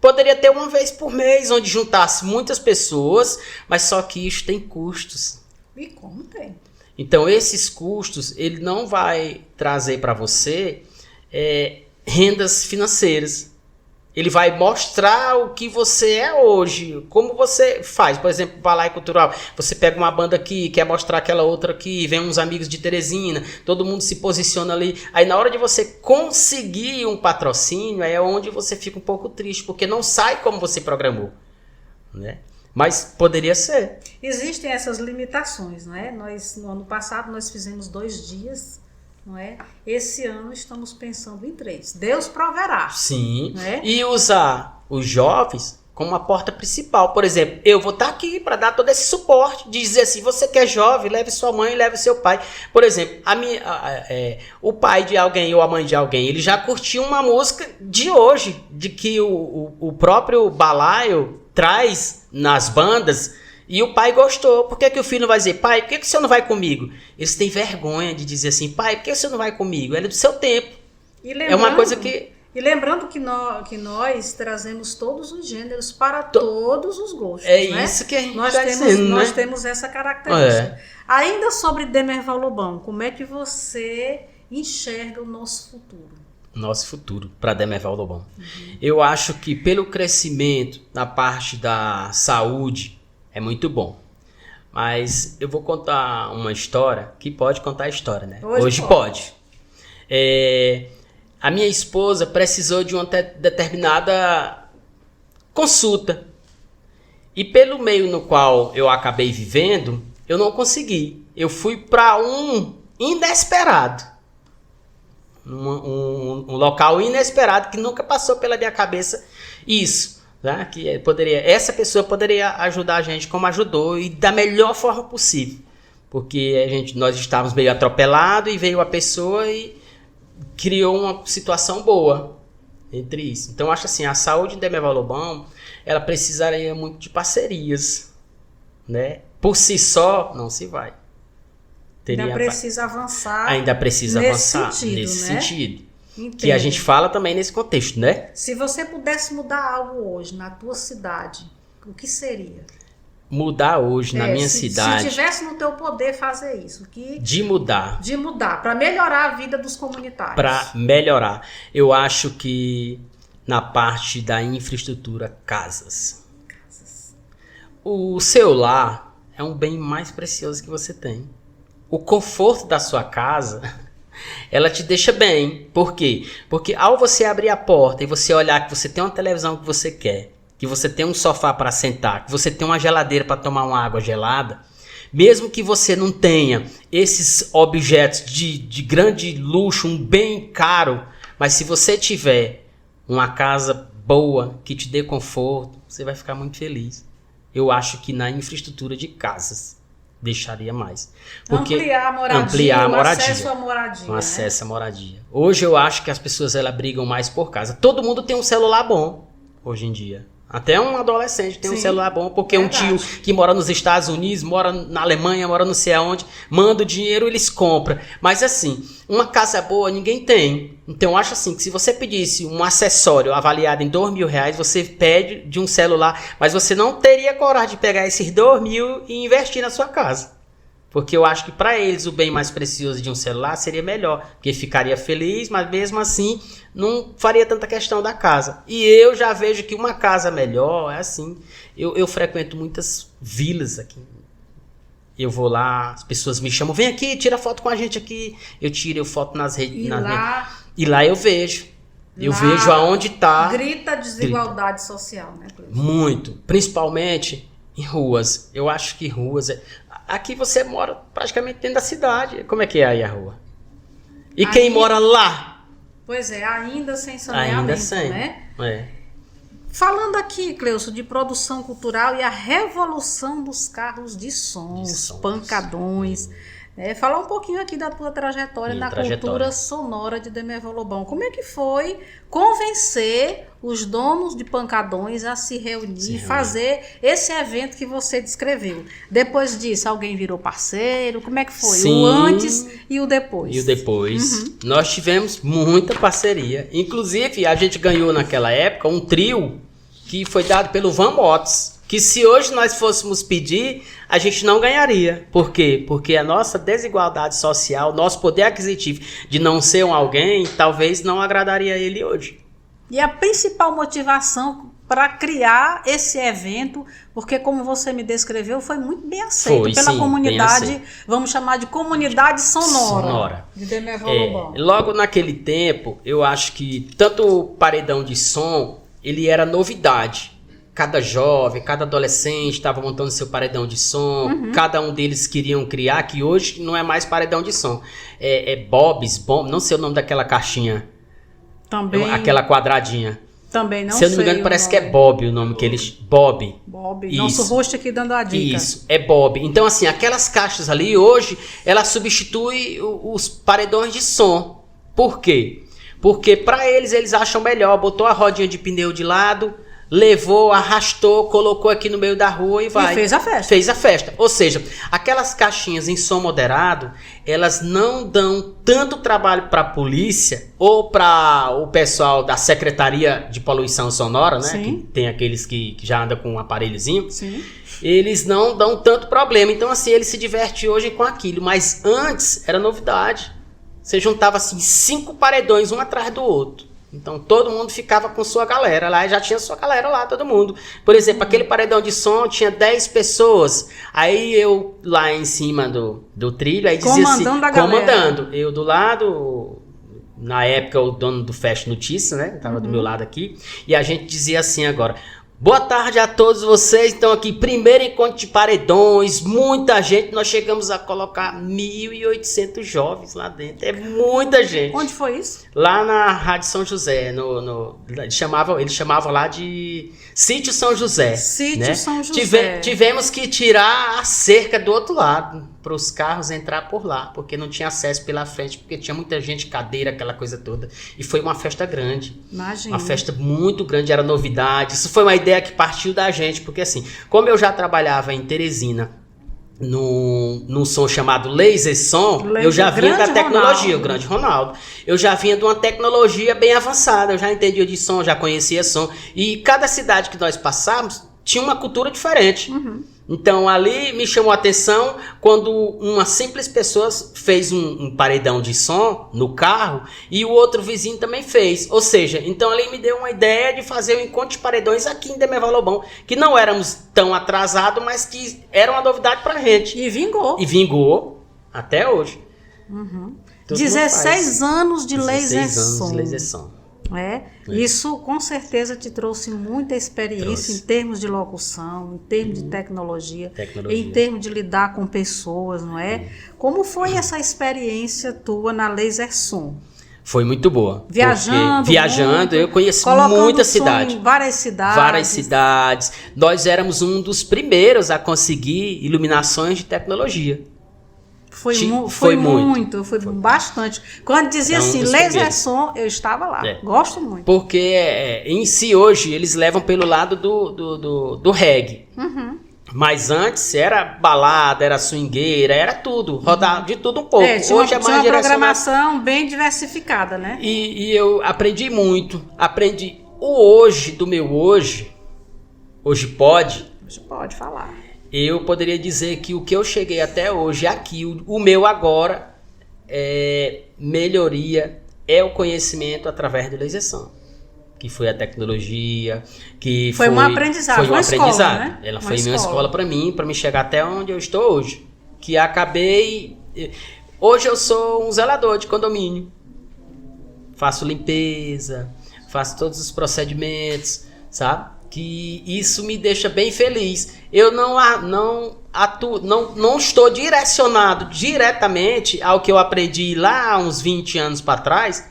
Poderia ter uma vez por mês, onde juntasse muitas pessoas, mas só que isso tem custos. E como tem? Então, esses custos, ele não vai trazer para você rendas financeiras. Ele vai mostrar o que você é hoje, como você faz. Por exemplo, balaio cultural. Você pega uma banda aqui, quer mostrar aquela outra aqui, vem uns amigos de Teresina, todo mundo se posiciona ali. Aí na hora de você conseguir um patrocínio, é onde você fica um pouco triste, porque não sai como você programou. Né? Mas poderia ser. Existem essas limitações, né? No ano passado nós fizemos 2 dias. Não é? Esse ano estamos pensando em 3. Deus proverá. Sim. Não é? E usar os jovens como uma porta principal. Por exemplo, eu vou estar aqui para dar todo esse suporte. De dizer assim, você que é jovem, leve sua mãe, leve seu pai. Por exemplo, o pai de alguém ou a mãe de alguém, ele já curtiu uma música de hoje, de que o próprio balaio traz nas bandas. E o pai gostou. Por que o filho não vai dizer, pai, por que o senhor não vai comigo? Eles têm vergonha de dizer assim, pai, por que o senhor não vai comigo? Ele é do seu tempo. É uma coisa que... E lembrando que nós trazemos todos os gêneros para todos os gostos. É né? isso que a gente nós temos essa característica. Ainda sobre Demerval Lobão, como é que você enxerga o nosso futuro? Nosso futuro para Demerval Lobão. Eu acho que pelo crescimento na parte da saúde, é muito bom. Mas eu vou contar uma história que pode contar a história, né? Hoje pode. A minha esposa precisou de uma determinada consulta. E pelo meio no qual eu acabei vivendo, eu não consegui. Eu fui para um inesperado. Um local inesperado que nunca passou pela minha cabeça isso. Né? Que essa pessoa poderia ajudar a gente como ajudou e da melhor forma possível. Porque nós estávamos meio atropelados e veio a pessoa e criou uma situação boa entre isso. Então, eu acho assim, a saúde em Demerval-Lobão, ela precisaria muito de parcerias, né? Por si só, não se vai. Ainda precisa avançar. Ainda precisa avançar nesse sentido. Entendo. Que a gente fala também nesse contexto, né? Se você pudesse mudar algo hoje na tua cidade, o que seria? Mudar hoje na minha cidade. Se tivesse no teu poder fazer isso. De mudar. De mudar, para melhorar a vida dos comunitários. Para melhorar. Eu acho que na parte da infraestrutura, casas. O celular é um bem mais precioso que você tem. O conforto da sua casa, ela te deixa bem. Por quê? Porque ao você abrir a porta e você olhar que você tem uma televisão que você quer, que você tem um sofá para sentar, que você tem uma geladeira para tomar uma água gelada, mesmo que você não tenha esses objetos de grande luxo, um bem caro, mas se você tiver uma casa boa, que te dê conforto, você vai ficar muito feliz. Eu acho que na infraestrutura de casas deixaria mais. Porque ampliar a moradia, acesso à moradia. Acesso à moradia. Hoje eu acho que as pessoas brigam mais por casa. Todo mundo tem um celular bom hoje em dia. Até um adolescente tem um celular bom, porque um tio que mora nos Estados Unidos, mora na Alemanha, mora não sei aonde, manda o dinheiro e eles compram. Mas assim, uma casa boa ninguém tem. Então eu acho assim, que se você pedisse um acessório avaliado em R$2.000, você pede de um celular, mas você não teria coragem de pegar esses R$2.000 e investir na sua casa. Porque eu acho que para eles o bem mais precioso de um celular seria melhor. Porque ficaria feliz, mas mesmo assim não faria tanta questão da casa. E eu já vejo que uma casa melhor é assim. Eu frequento muitas vilas aqui. Eu vou lá, as pessoas me chamam, vem aqui, tira foto com a gente aqui. Eu tiro foto nas redes. E lá eu vejo. Eu vejo aonde está. Grita a desigualdade social, né, Cleusa? Muito. Principalmente em ruas. Eu acho que ruas... Aqui você mora praticamente dentro da cidade. Como é que é aí a rua? E quem mora lá? Pois é, ainda sem saneamento, né? É. Falando aqui, Cleusa, de produção cultural e a revolução dos carros de sons, pancadões. Falar um pouquinho aqui da tua trajetória na cultura sonora de Demerval-Lobão. Como é que foi convencer os donos de pancadões a se reunir e fazer esse evento que você descreveu? Depois disso, alguém virou parceiro? Como é que foi? Sim. O antes e o depois? E o depois. Uhum. Nós tivemos muita parceria. Inclusive, a gente ganhou naquela época um trio que foi dado pelo Van Motos. Que se hoje nós fôssemos pedir, a gente não ganharia. Por quê? Porque a nossa desigualdade social, nosso poder aquisitivo de não ser alguém, talvez não agradaria a ele hoje. E a principal motivação para criar esse evento, porque como você me descreveu, foi muito bem aceito pela comunidade, vamos chamar de comunidade sonora. De Demerval-Lobão. Logo naquele tempo, eu acho que tanto o paredão de som, ele era novidade. Cada jovem, cada adolescente estava montando seu paredão de som. Cada um deles queriam criar, que hoje não é mais paredão de som. Bobs, não sei o nome daquela caixinha. Também. Aquela quadradinha. Também não sei. Se eu não me engano, parece que é Bob o nome que eles... Bob. Isso. Nosso rosto aqui dando a dica. Isso, é Bob. Então, assim, aquelas caixas ali, hoje, ela substitui os paredões de som. Por quê? Porque para eles acham melhor. Botou a rodinha de pneu de lado... Levou, arrastou, colocou aqui no meio da rua e vai. E fez a festa. Fez a festa. Ou seja, aquelas caixinhas em som moderado, elas não dão tanto trabalho para a polícia ou para o pessoal da Secretaria de Poluição Sonora, né? Sim. Que tem aqueles que já andam com um aparelhozinho. Sim. Eles não dão tanto problema. Então, assim, ele se diverte hoje com aquilo. Mas antes era novidade. Você juntava, assim, 5 paredões, um atrás do outro. Então todo mundo ficava com sua galera lá, já tinha sua galera lá, todo mundo. Por exemplo, aquele paredão de som tinha 10 pessoas. Aí eu lá em cima do trilho, aí dizia assim, comandando. Eu do lado, na época o dono do Fast Notícias, né? Tava do meu lado aqui. E a gente dizia assim agora, Boa tarde a todos vocês. Então aqui, primeiro encontro de paredões, muita gente. Nós chegamos a colocar 1.800 jovens lá dentro. É muita gente. Onde foi isso? Lá na Rádio São José. Eles chamavam lá de Sítio São José. Sítio, né? São José. Tivemos que tirar a cerca do outro lado para os carros entrar por lá, porque não tinha acesso pela frente, porque tinha muita gente, cadeira, aquela coisa toda. E foi uma festa grande. Imagina. Uma festa muito grande, era novidade. Isso foi uma ideia que partiu da gente, porque assim, como eu já trabalhava em Teresina, num som chamado Laser Som, eu já vinha da tecnologia, o grande Ronaldo. Eu já vinha de uma tecnologia bem avançada, eu já entendia de som, já conhecia som. E cada cidade que nós passávamos tinha uma cultura diferente. Uhum. Então ali me chamou a atenção quando uma simples pessoa fez um paredão de som no carro e o outro vizinho também fez. Ou seja, então ali me deu uma ideia de fazer um encontro de paredões aqui em Demerval Lobão, que não éramos tão atrasados, mas que era uma novidade pra gente. E vingou. E vingou até hoje. Uhum. 16 anos de Laser Som. Isso com certeza te trouxe muita experiência em termos de locução, em termos de tecnologia, em termos de lidar com pessoas, não é? Como foi essa experiência tua na Laser Som? Foi muito boa. Viajando, eu conheci muita cidade. Várias cidades. Várias cidades. Nós éramos um dos primeiros a conseguir iluminações de tecnologia. Foi bastante. Quando dizia assim, Laser Som, eu estava lá. Gosto muito. Porque em si hoje eles levam pelo lado do reggae. Uhum. Mas antes era balada, era swingueira, era tudo. Rodava de tudo um pouco. Hoje é mais uma programação bem diversificada, né? E eu aprendi muito. Aprendi o hoje do meu hoje. Hoje pode. Hoje pode falar. Eu poderia dizer que o que eu cheguei até hoje aqui, o meu agora, melhoria, é o conhecimento através do Laser Som, que foi a tecnologia, que foi um aprendizado. Foi um aprendizado. Escola, né? Ela foi minha escola para mim chegar até onde eu estou hoje. Que acabei... Hoje eu sou um zelador de condomínio. Faço limpeza, faço todos os procedimentos, sabe? Que isso me deixa bem feliz. Eu não estou direcionado diretamente ao que eu aprendi lá uns 20 anos para trás,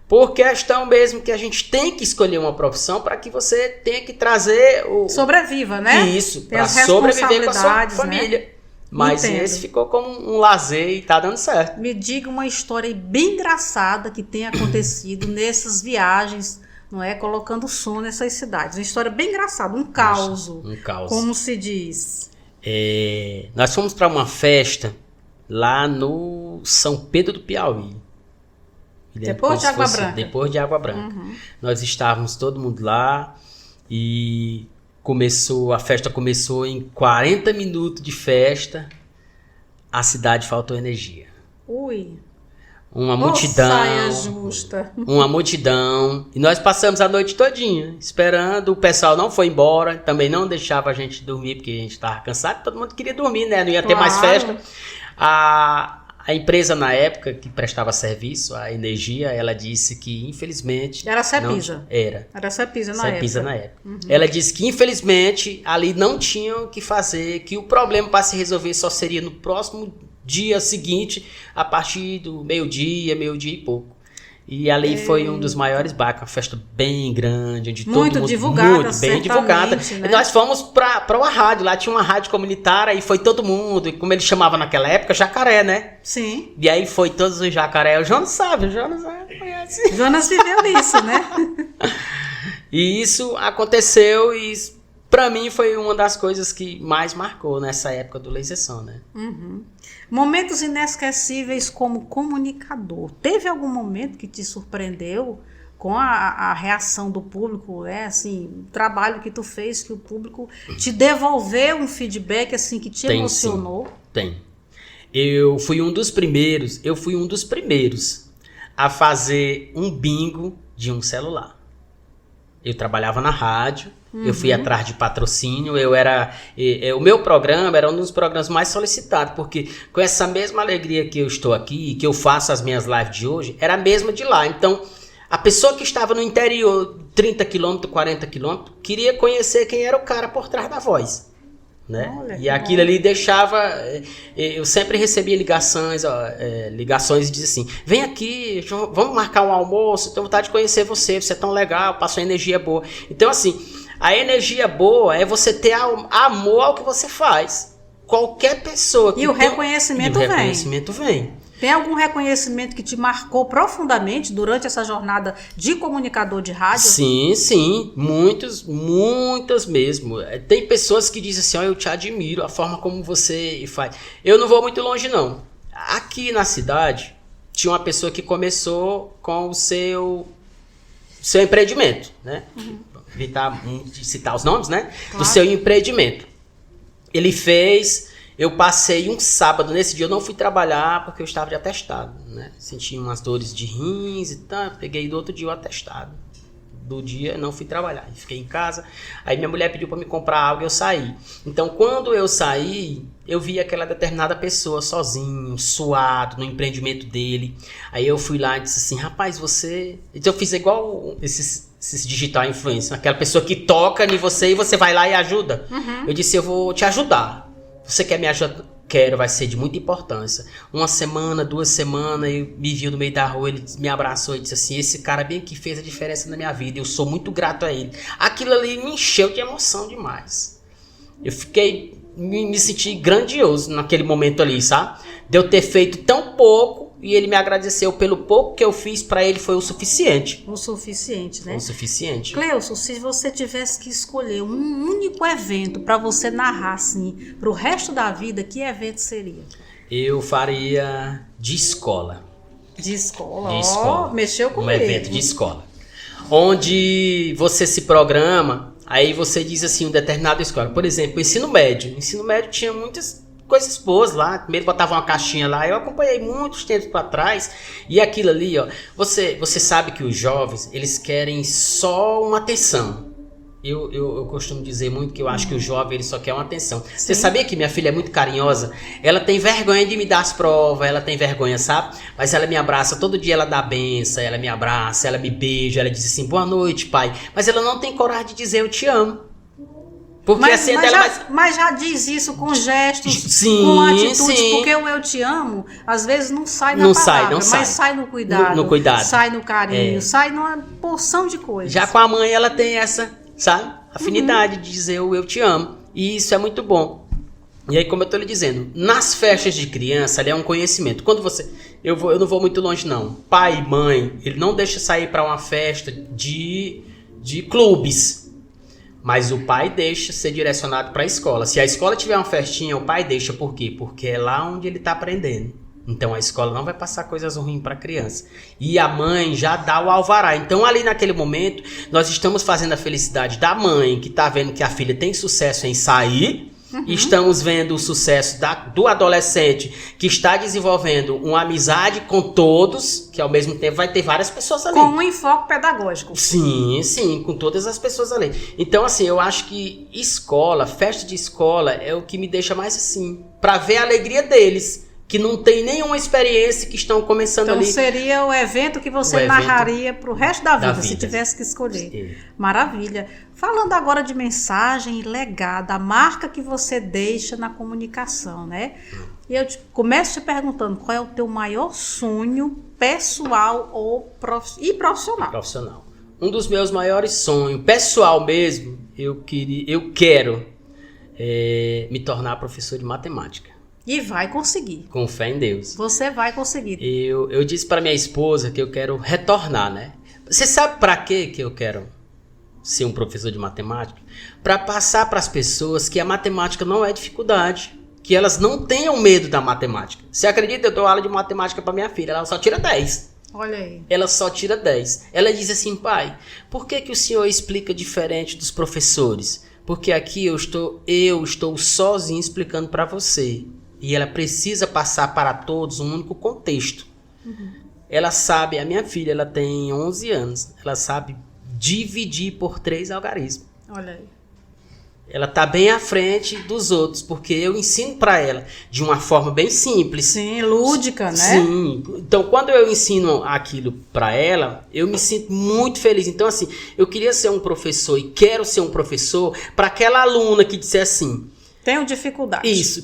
por questão mesmo que a gente tem que escolher uma profissão para que você tenha que trazer o... Sobreviva, né? Isso, para sobreviver com a sua família. Né? Mas Entendo. Esse ficou como um lazer e tá dando certo. Me diga uma história bem engraçada que tenha acontecido nessas viagens, não é? Colocando som nessas cidades. Uma história bem engraçada, um caos. Um caos. Como se diz? Nós fomos para uma festa lá no São Pedro do Piauí. Depois de Água Branca. Depois de Água Branca. Uhum. Nós estávamos todo mundo lá e a festa começou em 40 minutos de festa. A cidade faltou energia. Ui. Uma multidão. Saia justa. Uma multidão. E nós passamos a noite todinha esperando. O pessoal não foi embora. Também não deixava a gente dormir, porque a gente estava cansado. Todo mundo queria dormir, né? Não ia ter mais festa. A empresa, na época, que prestava serviço, a Energia, ela disse que, infelizmente... Era a Cepisa. Era a Cepisa na época. Uhum. Ela disse que, infelizmente, ali não tinham o que fazer, que o problema para se resolver só seria no próximo dia seguinte, a partir do meio-dia e pouco. E ali foi um dos maiores barcos, uma festa bem grande, onde muito todo mundo... Divulgada, muito bem divulgada. Né? E nós fomos para uma rádio, lá tinha uma rádio comunitária e foi todo mundo, e como ele chamava naquela época, jacaré, né? Sim. E aí foi todos os jacaré. O Jonas sabe, o Jonas conhece. Jonas viveu isso, né? E isso aconteceu e para mim foi uma das coisas que mais marcou nessa época do Laser Som, né? Uhum. Momentos inesquecíveis como comunicador. Teve algum momento que te surpreendeu com a reação do público, assim, o trabalho que tu fez, que o público te devolveu um feedback assim que te emocionou? Sim. Tem. Eu fui um dos primeiros a fazer um bingo de um celular. Eu trabalhava na rádio, eu fui atrás de patrocínio, o meu programa era um dos programas mais solicitados, porque com essa mesma alegria que eu estou aqui, que eu faço as minhas lives de hoje, era a mesma de lá. Então, A pessoa que estava no interior, 30 quilômetros, 40 quilômetros, queria conhecer quem era o cara por trás da voz. Né? Olha, e aquilo ali deixava... Eu sempre recebia ligações e dizia assim, vem aqui, vamos marcar um almoço, tenho vontade de conhecer você, você é tão legal, passou energia boa. Então assim, a energia boa é você ter amor ao que você faz. Qualquer pessoa que o reconhecimento vem. O reconhecimento vem. Tem algum reconhecimento que te marcou profundamente durante essa jornada de comunicador de rádio? Sim, muitas mesmo. Tem pessoas que dizem assim, eu te admiro, a forma como você faz. Eu não vou muito longe não. Aqui na cidade, tinha uma pessoa que começou com o seu empreendimento, né? Evitar de citar os nomes, né? Claro. Do seu empreendimento. Ele fez... Eu passei um sábado, nesse dia eu não fui trabalhar porque eu estava de atestado, né? Senti umas dores de rins e tal, peguei do outro dia o atestado. Do dia não fui trabalhar, fiquei em casa. Aí minha mulher pediu para me comprar algo e eu saí. Então quando eu saí, eu vi aquela determinada pessoa sozinho, suado, no empreendimento dele. Aí eu fui lá e disse assim, rapaz, você... Então eu fiz igual esses digital influencer, aquela pessoa que toca em você e você vai lá e ajuda. Eu disse, eu vou te ajudar. Você quer me ajudar? Quero, vai ser de muita importância. 1 semana, 2 semanas, ele me viu no meio da rua, ele me abraçou e disse assim, esse cara bem que fez a diferença na minha vida, eu sou muito grato a ele. Aquilo ali me encheu de emoção demais. Eu me senti grandioso naquele momento ali, sabe? De eu ter feito tão pouco e ele me agradeceu pelo pouco que eu fiz, para ele foi o suficiente. O suficiente, né? O suficiente. Cleilson, se você tivesse que escolher um único evento para você narrar assim, para o resto da vida, que evento seria? Eu faria de escola. De escola? De escola. Mexeu comigo. Um evento de escola. Onde você se programa, aí você diz assim, um determinado escola. Por exemplo, ensino médio. Ensino médio tinha muitas coisas boas lá, primeiro botava uma caixinha lá, eu acompanhei muitos tempos para trás, e aquilo ali, ó, você sabe que os jovens, eles querem só uma atenção. Eu costumo dizer muito que eu acho que o jovem, ele só quer uma atenção. Sim. Você sabia que minha filha é muito carinhosa? Ela tem vergonha de me dar as provas, ela tem vergonha, sabe? Mas ela me abraça, todo dia ela dá benção, ela me abraça, ela me beija, ela diz assim, boa noite, pai. Mas ela não tem coragem de dizer eu te amo. Porque assim, mas já diz isso com gestos, sim, com atitudes, sim. Porque o eu te amo, às vezes não sai na palavra, mas sai no cuidado, no cuidado, sai no carinho, sai numa porção de coisas. Já com a mãe ela tem essa, sabe, afinidade de dizer o eu te amo, e isso é muito bom. E aí, como eu tô lhe dizendo, nas festas de criança, ali é um conhecimento. Quando você... Eu não vou muito longe, não. Pai e mãe, ele não deixa sair para uma festa de clubes. Mas o pai deixa ser direcionado para a escola. Se a escola tiver uma festinha, o pai deixa. Por quê? Porque é lá onde ele está aprendendo. Então a escola não vai passar coisas ruins para a criança. E a mãe já dá o alvará. Então ali naquele momento, nós estamos fazendo a felicidade da mãe, que está vendo que a filha tem sucesso em sair. Estamos vendo o sucesso do adolescente, que está desenvolvendo uma amizade com todos, que ao mesmo tempo vai ter várias pessoas ali. Com um enfoque pedagógico. Sim, com todas as pessoas ali. Então, assim, eu acho que escola, festa de escola, é o que me deixa mais assim, para ver a alegria deles, que não tem nenhuma experiência, que estão começando ali. Então seria o evento que você narraria para o resto da vida, se tivesse que escolher. Sim. Maravilha. Falando agora de mensagem e legado, a marca que você deixa na comunicação, né? E eu começo te perguntando, qual é o teu maior sonho pessoal e profissional? Profissional. Um dos meus maiores sonhos, pessoal mesmo, eu quero me tornar professor de matemática. E vai conseguir. Com fé em Deus. Você vai conseguir. Eu disse para minha esposa que eu quero retornar, né? Você sabe para que eu quero ser um professor de matemática? Para passar para as pessoas que a matemática não é dificuldade. Que elas não tenham medo da matemática. Você acredita? Eu dou aula de matemática para minha filha. Ela só tira 10. Olha aí. Ela só tira 10. Ela diz assim, pai, por que o senhor explica diferente dos professores? Porque aqui eu estou sozinho explicando para você. E ela precisa passar para todos um único contexto. Ela sabe, a minha filha, ela tem 11 anos. Ela sabe dividir por 3 algarismos. Olha aí. ela tá bem à frente dos outros, porque eu ensino para ela de uma forma bem simples. Sim, lúdica, né? Sim. Então, quando eu ensino aquilo para ela, eu me sinto muito feliz. Então, assim, eu queria ser um professor e quero ser um professor para aquela aluna que disser assim... Tenho dificuldade. Isso,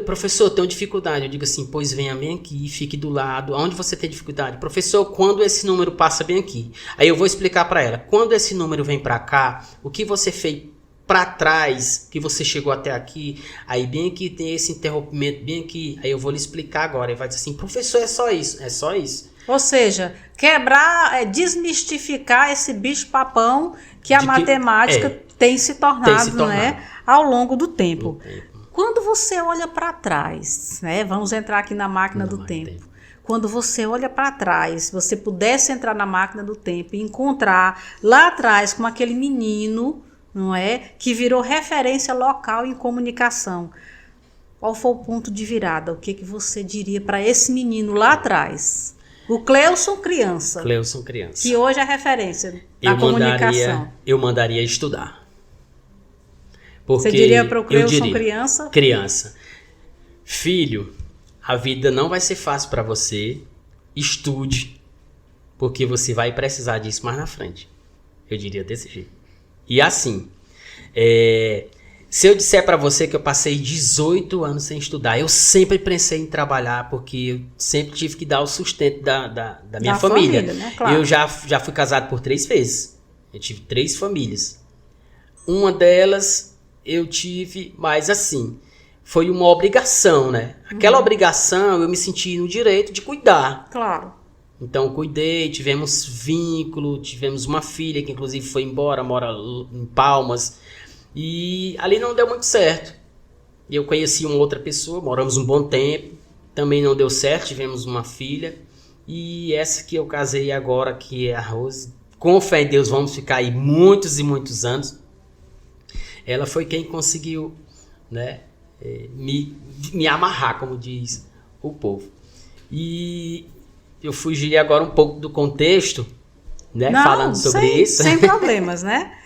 professor, tenho dificuldade. Eu digo assim, pois venha bem aqui, fique do lado. Onde você tem dificuldade? Professor, quando esse número passa bem aqui? Aí eu vou explicar para ela. Quando esse número vem para cá, o que você fez para trás, que você chegou até aqui, aí bem aqui tem esse interrompimento, bem aqui, aí eu vou lhe explicar agora. Ele vai dizer assim, professor, é só isso, é só isso. Ou seja, quebrar, desmistificar esse bicho-papão que a matemática tem se tornado, né, ao longo do tempo. Quando você olha para trás, né, vamos entrar aqui na máquina do tempo. Quando você olha para trás, se você pudesse entrar na máquina do tempo e encontrar lá atrás com aquele menino, não é, que virou referência local em comunicação, qual foi o ponto de virada? O que você diria para esse menino lá atrás? O Cleilson criança. Cleilson criança. Que hoje é referência na comunicação. Eu mandaria estudar. Porque você diria para o Cleilson criança? Criança. Filho, a vida não vai ser fácil para você. Estude. Porque você vai precisar disso mais na frente. Eu diria desse jeito. E assim, se eu disser para você que eu passei 18 anos sem estudar, eu sempre pensei em trabalhar, porque eu sempre tive que dar o sustento da minha família. Né? Claro. Eu já fui casado por 3 vezes. Eu tive 3 famílias. Uma delas eu tive, mas assim, foi uma obrigação, né? Aquela obrigação eu me senti no direito de cuidar. Claro. Então, cuidei, tivemos vínculo, tivemos uma filha que inclusive foi embora, mora em Palmas. E ali não deu muito certo. Eu conheci uma outra pessoa, moramos um bom tempo. Também não deu certo, tivemos uma filha. E essa que eu casei agora, que é a Rose, com fé em Deus, vamos ficar aí muitos e muitos anos. Ela foi quem conseguiu, né, me amarrar, como diz o povo. E... eu fugi agora um pouco do contexto, né? Não, falando sobre isso. Sem problemas, né?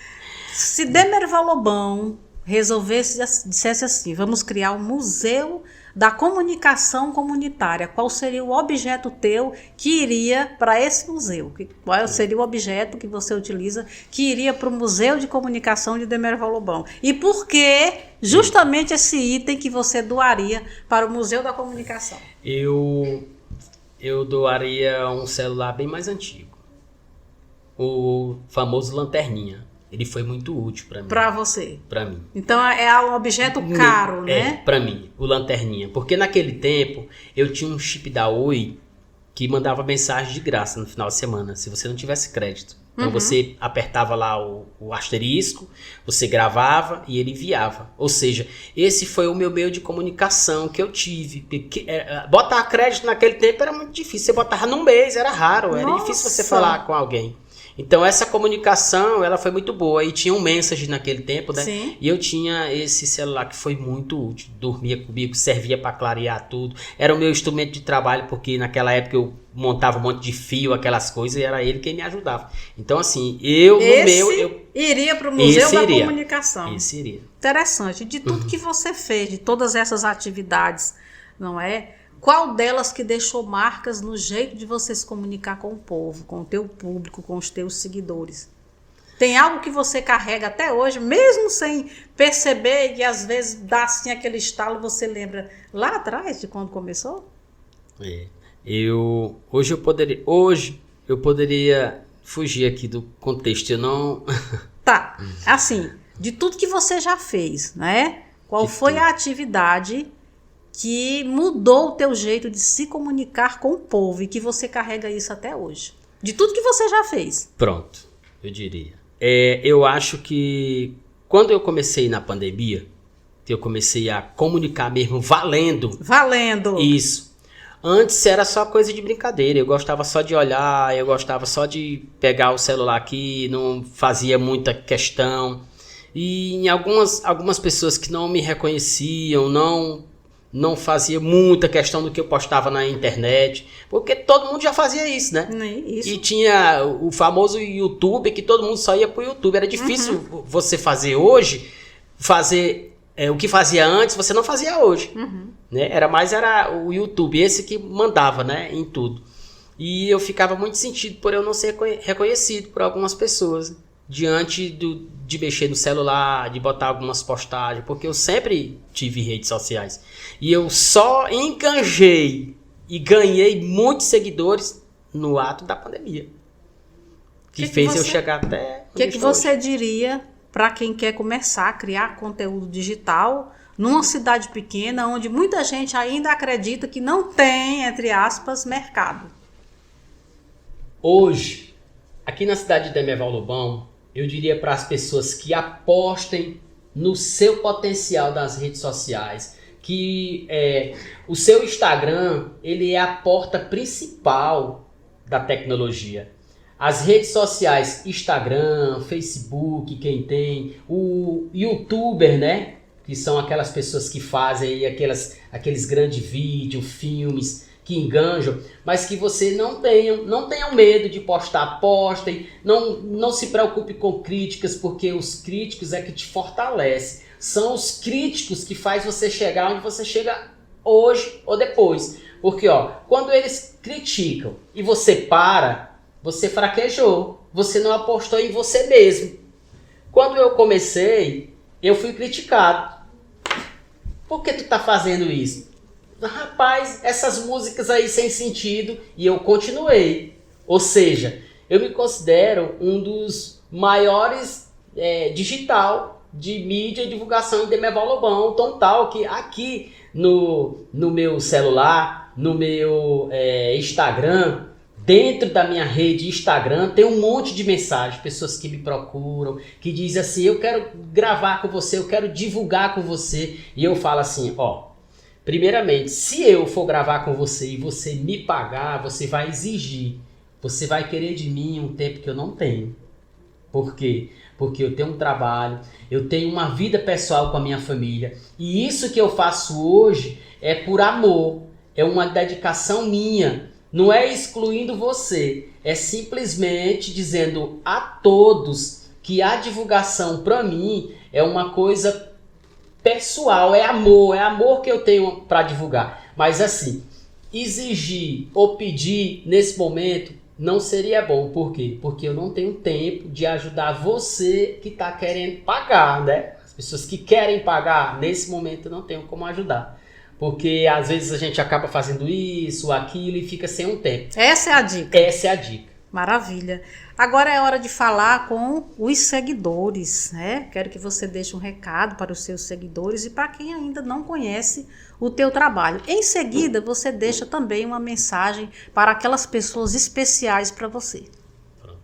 Se Demerval Lobão resolvesse, dissesse assim, vamos criar um museu da comunicação comunitária, qual seria o objeto teu que iria para esse museu? Qual seria o objeto que você utiliza que iria para o Museu de Comunicação de Demerval Lobão? E por que justamente esse item que você doaria para o Museu da Comunicação? Eu doaria um celular bem mais antigo. O famoso lanterninha. Ele foi muito útil para mim. Para você? Para mim. Então é um objeto caro, né? Para mim, o lanterninha. Porque naquele tempo eu tinha um chip da Oi que mandava mensagem de graça no final de semana, se você não tivesse crédito. Então você apertava lá o asterisco, você gravava e ele enviava. Ou seja, esse foi o meu meio de comunicação que eu tive. Botar crédito naquele tempo era muito difícil. Você botava num mês, era raro, era difícil você falar com alguém. Então essa comunicação, ela foi muito boa. E tinha um message naquele tempo, né? Sim. E eu tinha esse celular que foi muito útil. Dormia comigo, servia para clarear tudo. Era o meu instrumento de trabalho, porque naquela época eu montava um monte de fio, aquelas coisas, e era ele quem me ajudava. Então assim, eu iria para o Museu da Comunicação. Esse iria. Interessante. De tudo que você fez, de todas essas atividades, não é? Qual delas que deixou marcas no jeito de você se comunicar com o povo, com o teu público, com os teus seguidores? Tem algo que você carrega até hoje, mesmo sem perceber, e às vezes dá assim aquele estalo, você lembra lá atrás de quando começou? Hoje eu poderia fugir aqui do contexto, eu não... Tá, assim, de tudo que você já fez, né? Qual foi a atividade que mudou o teu jeito de se comunicar com o povo e que você carrega isso até hoje? De tudo que você já fez. Pronto, eu diria. Eu acho que quando eu comecei na pandemia, eu comecei a comunicar mesmo valendo. Valendo! Isso. Antes era só coisa de brincadeira, eu gostava só de olhar, eu gostava só de pegar o celular aqui, não fazia muita questão. E em algumas pessoas que não me reconheciam, não fazia muita questão do que eu postava na internet, porque todo mundo já fazia isso, né? Isso. E tinha o famoso YouTube, que todo mundo só ia pro YouTube. Era difícil você fazer hoje fazer o que fazia antes, você não fazia hoje. Né? Era o YouTube, esse que mandava, né, em tudo. E eu ficava muito sentido por eu não ser reconhecido por algumas pessoas diante de mexer no celular, de botar algumas postagens, porque eu sempre tive redes sociais. E eu só enganjei e ganhei muitos seguidores no ato da pandemia. Que fez eu chegar até... O que você diria para quem quer começar a criar conteúdo digital numa cidade pequena, onde muita gente ainda acredita que não tem, entre aspas, mercado? Hoje, aqui na cidade de Demerval Lobão, eu diria para as pessoas que apostem no seu potencial das redes sociais, que o seu Instagram, ele é a porta principal da tecnologia. As redes sociais, Instagram, Facebook, quem tem, o YouTuber, né? Que são aquelas pessoas que fazem aqueles grandes vídeos, filmes, que enganjam, mas que você não tenham medo de postar, postem, não se preocupe com críticas, porque os críticos é que te fortalece. São os críticos que faz você chegar onde você chega hoje ou depois. Porque quando eles criticam e você você fraquejou, você não apostou em você mesmo. Quando eu comecei, eu fui criticado. Por que tu tá fazendo isso? Rapaz, essas músicas aí sem sentido. E eu continuei. Ou seja, eu me considero um dos maiores digital de mídia e divulgação em Demerval Lobão, tão tal que aqui no meu celular, no meu Instagram, dentro da minha rede Instagram, tem um monte de mensagens, pessoas que me procuram, que dizem assim, eu quero gravar com você, eu quero divulgar com você. E eu falo assim, primeiramente, se eu for gravar com você e você me pagar, você vai exigir, você vai querer de mim um tempo que eu não tenho. Por quê? Porque eu tenho um trabalho, eu tenho uma vida pessoal com a minha família. E isso que eu faço hoje é por amor, é uma dedicação minha. Não é excluindo você, é simplesmente dizendo a todos que a divulgação para mim é uma coisa pessoal, é amor que eu tenho para divulgar. Mas assim, exigir ou pedir nesse momento não seria bom. Por quê? Porque eu não tenho tempo de ajudar você que está querendo pagar, né? As pessoas que querem pagar, nesse momento eu não tenho como ajudar. Porque às vezes a gente acaba fazendo isso, aquilo e fica sem um tempo. Essa é a dica. Essa é a dica. Maravilha. Agora é hora de falar com os seguidores, né? Quero que você deixe um recado para os seus seguidores e para quem ainda não conhece o teu trabalho. Em seguida, você deixa também uma mensagem para aquelas pessoas especiais para você. Pronto.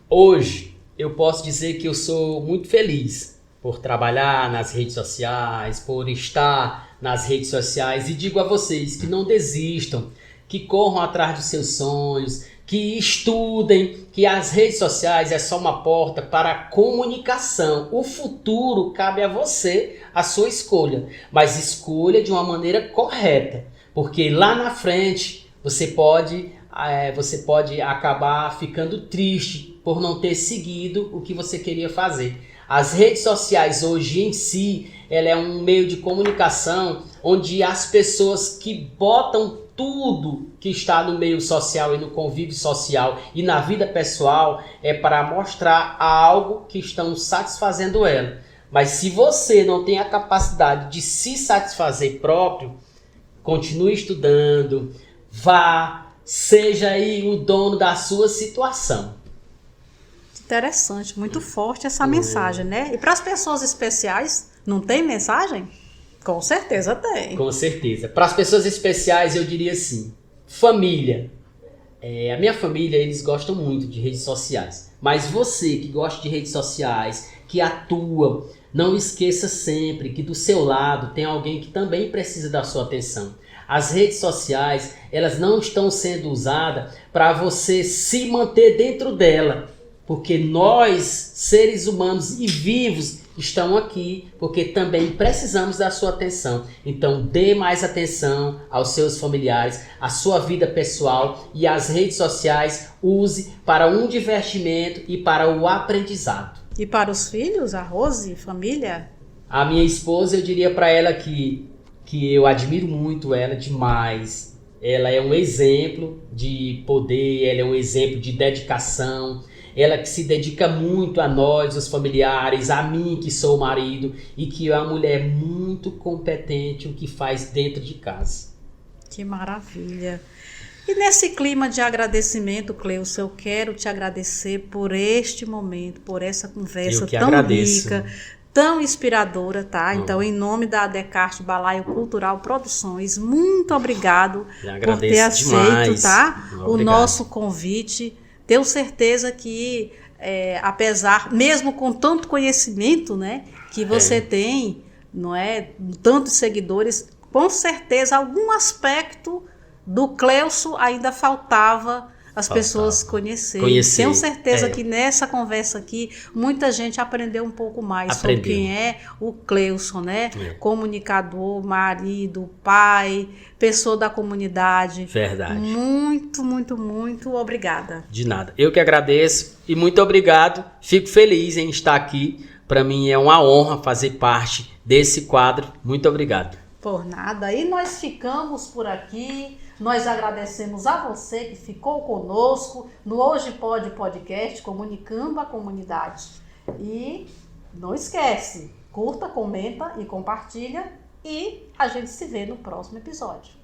Hoje, eu posso dizer que eu sou muito feliz por trabalhar nas redes sociais, por estar nas redes sociais. E digo a vocês que não desistam, que corram atrás dos seus sonhos, que estudem, que as redes sociais é só uma porta para a comunicação. O futuro cabe a você, a sua escolha, mas escolha de uma maneira correta, porque lá na frente você pode acabar ficando triste por não ter seguido o que você queria fazer. As redes sociais hoje em si, ela é um meio de comunicação onde as pessoas que botam tudo que está no meio social e no convívio social e na vida pessoal é para mostrar algo que estão satisfazendo ela. Mas se você não tem a capacidade de se satisfazer próprio, continue estudando, seja aí o dono da sua situação. Interessante, muito forte essa mensagem, né? E para as pessoas especiais, não tem mensagem? Com certeza tem. Com certeza. Para as pessoas especiais, eu diria assim, família. A minha família, eles gostam muito de redes sociais. Mas você que gosta de redes sociais, que atua, não esqueça sempre que do seu lado tem alguém que também precisa da sua atenção. As redes sociais, elas não estão sendo usadas para você se manter dentro dela. Porque nós, seres humanos e vivos, estamos aqui porque também precisamos da sua atenção. Então, dê mais atenção aos seus familiares, à sua vida pessoal e as redes sociais use para um divertimento e para o aprendizado. E para os filhos, a Rose, família? A minha esposa, eu diria para ela que eu admiro muito ela demais. Ela é um exemplo de poder, ela é um exemplo de dedicação. Ela que se dedica muito a nós, os familiares, a mim que sou o marido, e que é uma mulher muito competente o que faz dentro de casa. Que maravilha. E nesse clima de agradecimento, Cleusa, eu quero te agradecer por este momento, por essa conversa tão rica, tão inspiradora, tá? Então, em nome da Descartes Balaio Cultural Produções, muito obrigado por ter aceito, tá? O nosso convite. Tenho certeza que, apesar, mesmo com tanto conhecimento, né, que você tem, não é, tantos seguidores, com certeza algum aspecto do Cleuso ainda faltava as pessoas conhecerem. Tenho certeza que nessa conversa aqui muita gente aprendeu um pouco mais sobre quem é o Cleuso, né? Comunicador, marido, pai, pessoa da comunidade. Verdade. Muito, muito, muito obrigada. De nada. Eu que agradeço e muito obrigado. Fico feliz em estar aqui. Para mim é uma honra fazer parte desse quadro. Muito obrigado. Por nada. E nós ficamos por aqui. Nós agradecemos a você que ficou conosco no Hoje Pode Podcast, comunicando a comunidade. E não esquece, curta, comenta e compartilha. E a gente se vê no próximo episódio.